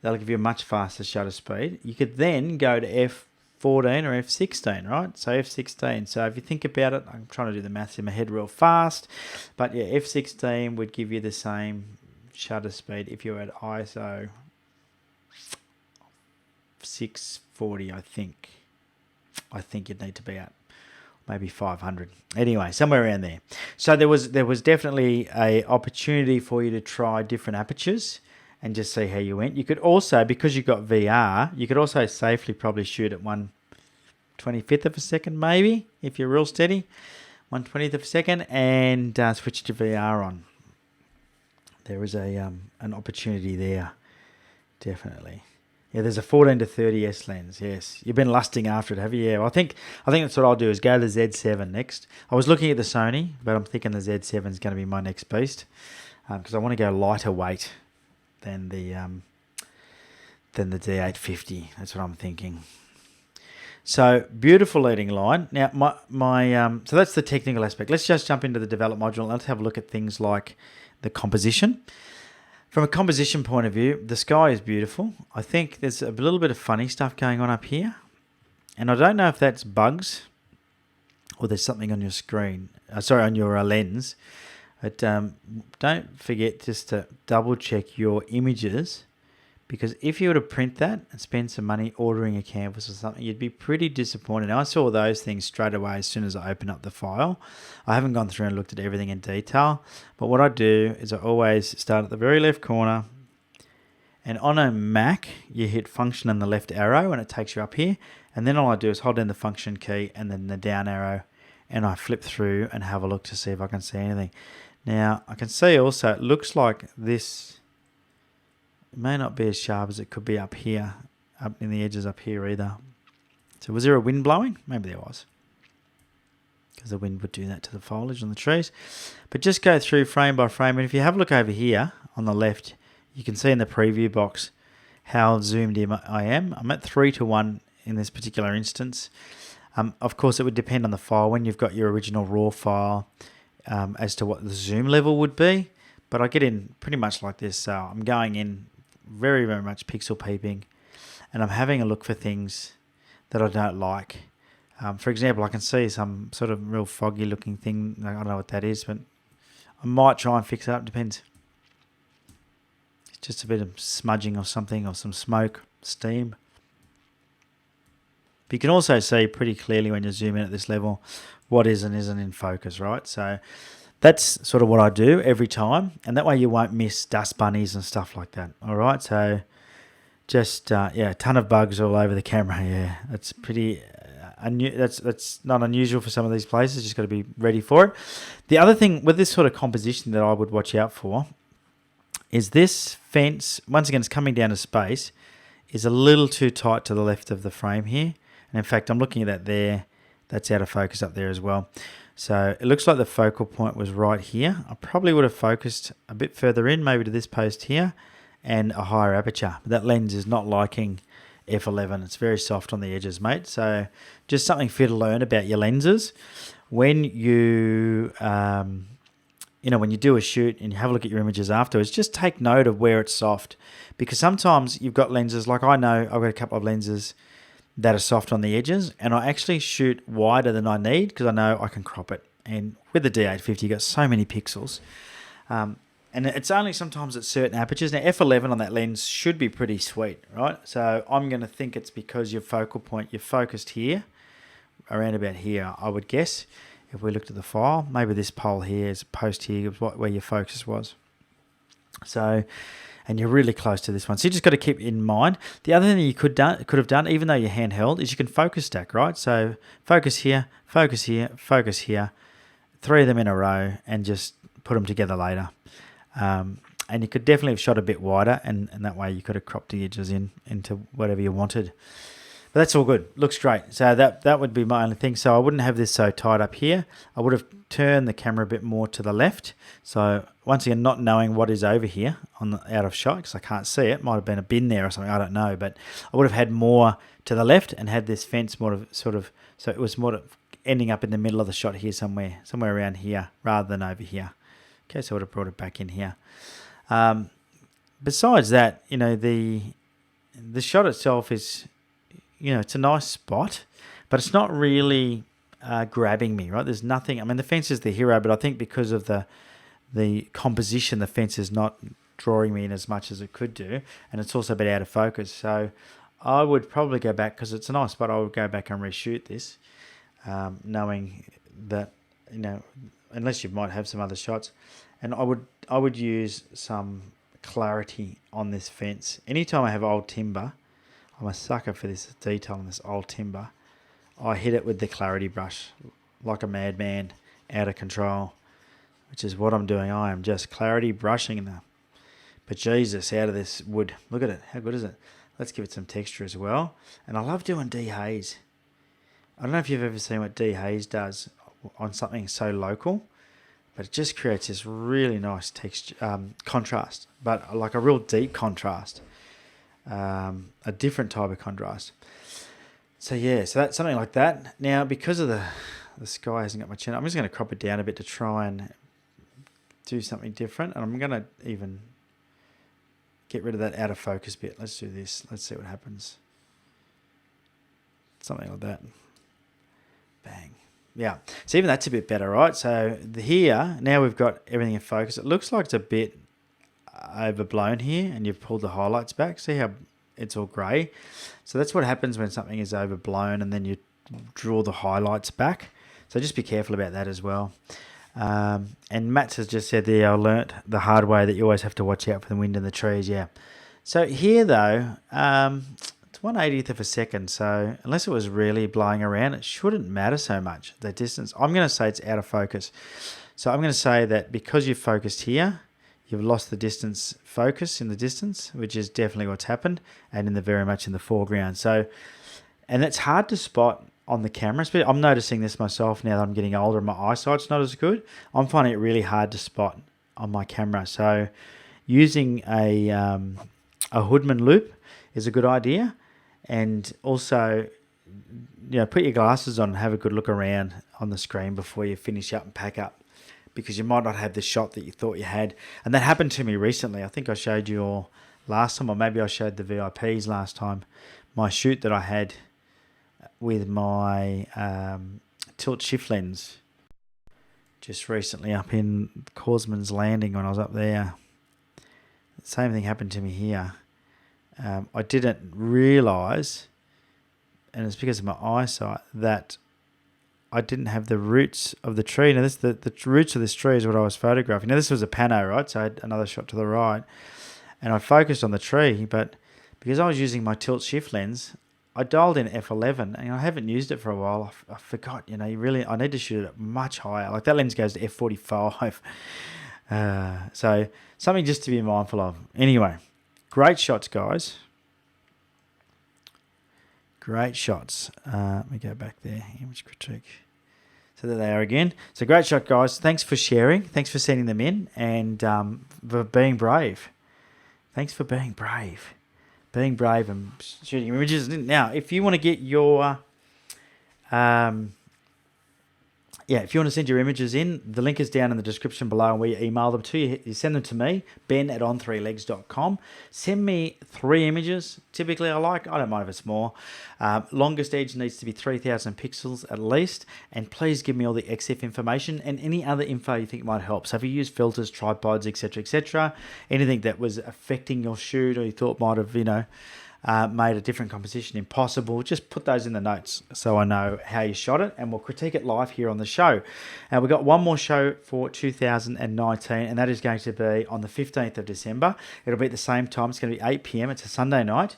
That'll give you a much faster shutter speed. You could then go to f14 or f16, right? So f16. So if you think about it, I'm trying to do the maths in my head real fast, but yeah, f16 would give you the same shutter speed if you're at ISO 640, I think you'd need to be at maybe 500. Anyway, somewhere around there. So there was definitely a opportunity for you to try different apertures and just see how you went. You could also, because you've got VR, you could also safely probably shoot at 1/25th of a second, maybe, if you're real steady, 1/20th of a second, and switch to VR on. There is an opportunity there, definitely. Yeah, there's a 14 to 30 S lens. Yes, you've been lusting after it, have you? Yeah, well, I think that's what I'll do is go to the Z7 next. I was looking at the Sony, but I'm thinking the Z7 is going to be my next beast because I want to go lighter weight than the D850. That's what I'm thinking. So beautiful leading line. Now so that's the technical aspect. Let's just jump into the develop module. Let's have a look at things like the composition. From a composition point of view, the sky is beautiful. I think there's a little bit of funny stuff going on up here, and I don't know if that's bugs or there's something on your screen. On your lens. But don't forget just to double check your images, because if you were to print that and spend some money ordering a canvas or something, you'd be pretty disappointed. Now, I saw those things straight away as soon as I opened up the file. I haven't gone through and looked at everything in detail, but what I do is I always start at the very left corner, and on a Mac, you hit function and the left arrow and it takes you up here, and then all I do is hold down the function key and then the down arrow, and I flip through and have a look to see if I can see anything. Now, I can see also it looks like this may not be as sharp as it could be up here, up in the edges up here either. So was there a wind blowing? Maybe there was, because the wind would do that to the foliage on the trees. But just go through frame by frame, and if you have a look over here on the left, you can see in the preview box how zoomed in I am. I'm at 3:1 in this particular instance. Of course, it would depend on the file. When you've got your original RAW file, as to what the zoom level would be, but I get in pretty much like this. So I'm going in very, very much pixel peeping, and I'm having a look for things that I don't like. For example, I can see some sort of real foggy looking thing. I don't know what that is, but I might try and fix it up. Depends. It's just a bit of smudging or something, or some smoke, steam. But you can also see pretty clearly when you zoom in at this level what is and isn't in focus, right? So that's sort of what I do every time, and that way you won't miss dust bunnies and stuff like that. All right, so just a ton of bugs all over the camera. Yeah, that's pretty. That's not unusual for some of these places. Just got to be ready for it. The other thing with this sort of composition that I would watch out for is this fence. Once again, it's coming down to space. Is a little too tight to the left of the frame here, and in fact, I'm looking at that there. That's out of focus up there as well. So it looks like the focal point was right here. I probably would have focused a bit further in, maybe to this post here, and a higher aperture. But that lens is not liking f11. It's very soft on the edges, mate. So just something for you to learn about your lenses. When you, when you do a shoot and you have a look at your images afterwards, just take note of where it's soft. Because sometimes you've got lenses, like I know I've got a couple of lenses that are soft on the edges, and I actually shoot wider than I need because I know I can crop it. And with the D850, you've got so many pixels. And it's only sometimes at certain apertures. Now, f11 on that lens should be pretty sweet, right? So I'm going to think it's because your focal point, you're focused here, around about here, I would guess. If we looked at the file, maybe this pole here is a post here, where your focus was. So, and you're really close to this one. So you just got to keep in mind. The other thing that you could have done, even though you're handheld, is you can focus stack, right? So focus here, focus here, focus here, 3 of them in a row, and just put them together later. And you could definitely have shot a bit wider, and that way you could have cropped the edges into whatever you wanted. But that's all good. Looks great. So that would be my only thing. So I wouldn't have this so tight up here. I would have turned the camera a bit more to the left. So once again, not knowing what is over here on the out of shot, because I can't see it. Might have been a bin there or something. I don't know. But I would have had more to the left and had this fence more of so it was more ending up in the middle of the shot here somewhere around here rather than over here. Okay, so I would have brought it back in here. Besides that, the shot itself is, it's a nice spot, but it's not really grabbing me, right? There's nothing. I mean, the fence is the hero, but I think because of the composition, the fence is not drawing me in as much as it could do, and it's also a bit out of focus. So I would probably go back, because it's a nice spot. I would go back and reshoot this, knowing that, unless you might have some other shots, and I would use some clarity on this fence. Anytime I have old timber, I'm a sucker for this detail on this old timber. I hit it with the clarity brush like a madman, out of control, which is what I'm doing. I am just clarity brushing the bejesus out of this wood. Look at it. How good is it? Let's give it some texture as well. And I love doing dehaze. I don't know if you've ever seen what dehaze does on something so local, but it just creates this really nice texture, contrast, but like a real deep contrast. A different type of contrast. So yeah, so that's something like that. Now, because of the sky hasn't got much in it, I'm just going to crop it down a bit to try and do something different. And I'm going to even get rid of that out of focus bit. Let's do this. Let's see what happens. Something like that. Bang. Yeah. So even that's a bit better, right? So here, now we've got everything in focus. It looks like it's a bit overblown here, and you've pulled the highlights back. See how it's all grey? So that's what happens when something is overblown, and then you draw the highlights back. So just be careful about that as well. And Matt has just said there, I learnt the hard way that you always have to watch out for the wind in the trees. Yeah. So here though, it's 1/80th of a second. So unless it was really blowing around, it shouldn't matter so much, the distance. I'm going to say it's out of focus. So I'm going to say that because you've focused here, you've lost the distance focus in the distance, which is definitely what's happened, and in the very much in the foreground. So, and it's hard to spot on the camera. I'm noticing this myself now that I'm getting older and my eyesight's not as good. I'm finding it really hard to spot on my camera. So using a Hoodman loop is a good idea. And also, put your glasses on and have a good look around on the screen before you finish up and pack up, because you might not have the shot that you thought you had. And that happened to me recently. I think I showed you all last time, or maybe I showed the VIPs last time, my shoot that I had with my tilt shift lens just recently up in Causman's Landing when I was up there. The same thing happened to me here. I didn't realise and it's because of my eyesight, that I didn't have the roots of the tree. Now, the roots of this tree is what I was photographing. Now, this was a pano, right? So I had another shot to the right, and I focused on the tree, but because I was using my tilt shift lens, I dialed in f11, and I haven't used it for a while. I forgot, I need to shoot it much higher. Like that lens goes to f45. So something just to be mindful of. Anyway, great shots, guys. Great shots. Let me go back there. Image critique. So there they are again. So great shot, guys. Thanks for sharing. Thanks for sending them in, and for being brave. Thanks for being brave. Being brave and shooting images. Now, if you want to get your... if you want to send your images in, the link is down in the description below, and we email them to you. You send them to me, ben@on3legs.com. Send me 3 images. Typically, I don't mind if it's more. Longest edge needs to be 3,000 pixels at least. And please give me all the XF information and any other info you think might help. So if you use filters, tripods, etc., anything that was affecting your shoot or you thought might have, made a different composition impossible, just put those in the notes so I know how you shot it, and we'll critique it live here on the show. And we've got one more show for 2019, and that is going to be on the 15th of December. It'll be at the same time. It's going to be 8 p.m. It's a Sunday night,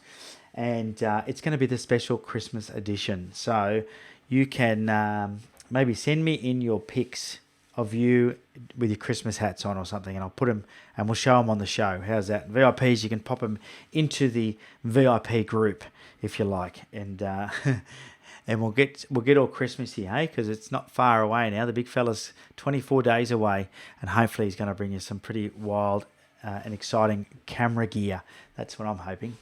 and it's going to be the special Christmas edition. So you can maybe send me in your pics of you with your Christmas hats on or something, and I'll put them and we'll show them on the show. How's that? VIPs, you can pop them into the VIP group if you like, and and we'll get all Christmassy, hey? Because it's not far away now. The big fella's 24 days away, and hopefully he's going to bring you some pretty wild and exciting camera gear. That's what I'm hoping.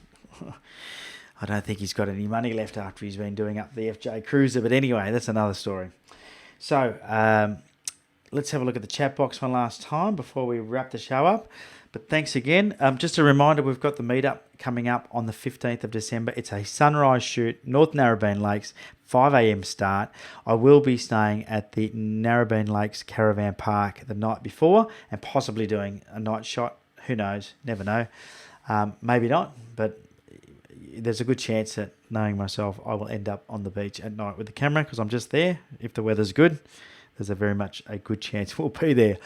I don't think he's got any money left after he's been doing up the FJ Cruiser, but anyway, that's another story. So. Let's have a look at the chat box one last time before we wrap the show up. But thanks again. Just a reminder, we've got the meetup coming up on the 15th of December. It's a sunrise shoot, North Narrabeen Lakes, 5 a.m. start. I will be staying at the Narrabeen Lakes Caravan Park the night before and possibly doing a night shot. Who knows? Never know. Maybe not, but there's a good chance that, knowing myself, I will end up on the beach at night with the camera because I'm just there if the weather's good. There's very much a good chance we'll be there.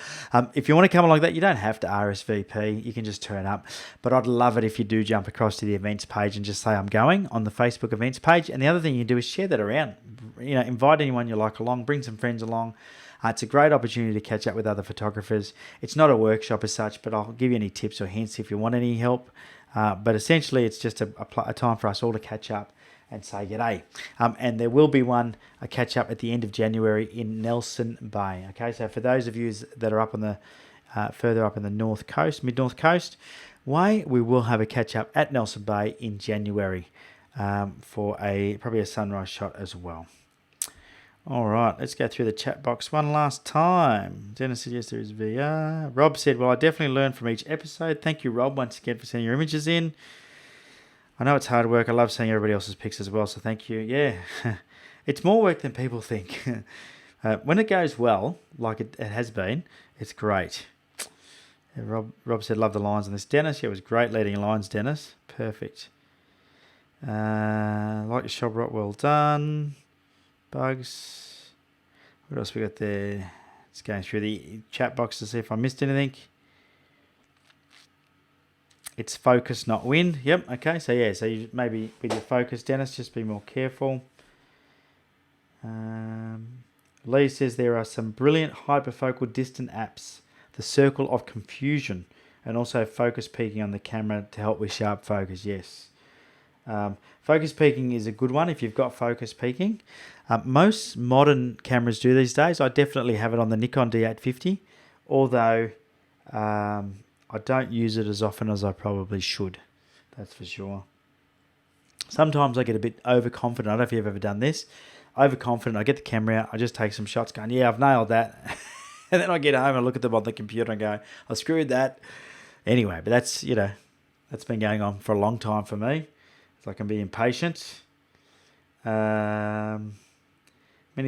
If you want to come along that, you don't have to RSVP. You can just turn up. But I'd love it if you do jump across to the events page and just say I'm going on the Facebook events page. And the other thing you do is share that around. Invite anyone you like along. Bring some friends along. It's a great opportunity to catch up with other photographers. It's not a workshop as such, but I'll give you any tips or hints if you want any help. But essentially, it's just a time for us all to catch up and say g'day. And there will be a catch up at the end of January in Nelson Bay. Okay, so for those of you that are up on the further up in the north coast, mid-north coast way, we will have a catch up at Nelson Bay in January for probably a sunrise shot as well. All right, let's go through the chat box one last time. Dennis said yes, there is VR. Rob said, well, I definitely learned from each episode. Thank you, Rob, once again for sending your images in. I know it's hard work. I love seeing everybody else's pics as well, so thank you. Yeah, it's more work than people think. When it goes well, like it has been, it's great. Yeah, Rob said, love the lines on this. Dennis, yeah, it was great leading lines, Dennis. Perfect. Like your shop, right, well done. Bugs. What else we got there? Just going through the chat box to see if I missed anything. It's focus, not win. Yep, okay. So, yeah, you maybe with your focus, Dennis, just be more careful. Lee says there are some brilliant hyperfocal distant apps. The Circle of Confusion, and also focus peaking on the camera to help with sharp focus. Yes. Focus peaking is a good one if you've got focus peaking. Most modern cameras do these days. I definitely have it on the Nikon D850, although I don't use it as often as I probably should. That's for sure. Sometimes I get a bit overconfident. I don't know if you've ever done this. Overconfident. I get the camera out. I just take some shots going, yeah, I've nailed that. And then I get home and look at them on the computer and go, I screwed that. Anyway, but that's been going on for a long time for me. So I can be impatient. Many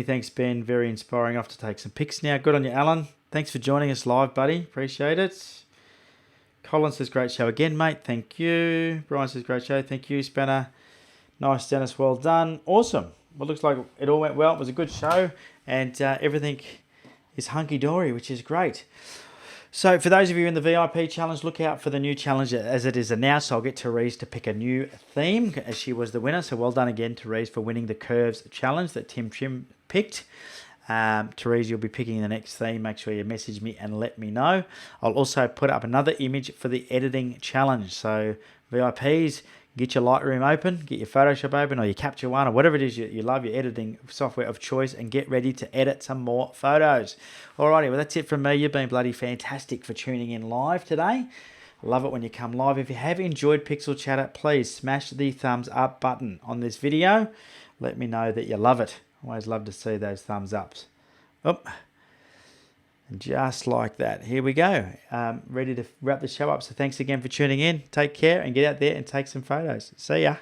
thanks, Ben. Very inspiring. Off to take some pics now. Good on you, Alan. Thanks for joining us live, buddy. Appreciate it. Colin says, great show again, mate. Thank you. Brian says, great show. Thank you, Spanner. Nice, Dennis. Well done. Awesome. Well, looks like it all went well. It was a good show, and everything is hunky-dory, which is great. So for those of you in the VIP challenge, look out for the new challenge as it is announced. So I'll get Therese to pick a new theme as she was the winner. So well done again, Therese, for winning the Curves challenge that Tim Trim picked. Therese, you'll be picking the next theme. Make sure you message me and let me know. I'll also put up another image for the editing challenge. So VIPs, get your Lightroom open, get your Photoshop open, or your Capture One, or whatever it is you love, your editing software of choice, and get ready to edit some more photos. Alrighty, well that's it from me. You've been bloody fantastic for tuning in live today. Love it when you come live. If you have enjoyed Pixel Chatter, please smash the thumbs up button on this video. Let me know that you love it. Always love to see those thumbs ups. Oh, and just like that. Here we go. Ready to wrap the show up. So thanks again for tuning in. Take care and get out there and take some photos. See ya.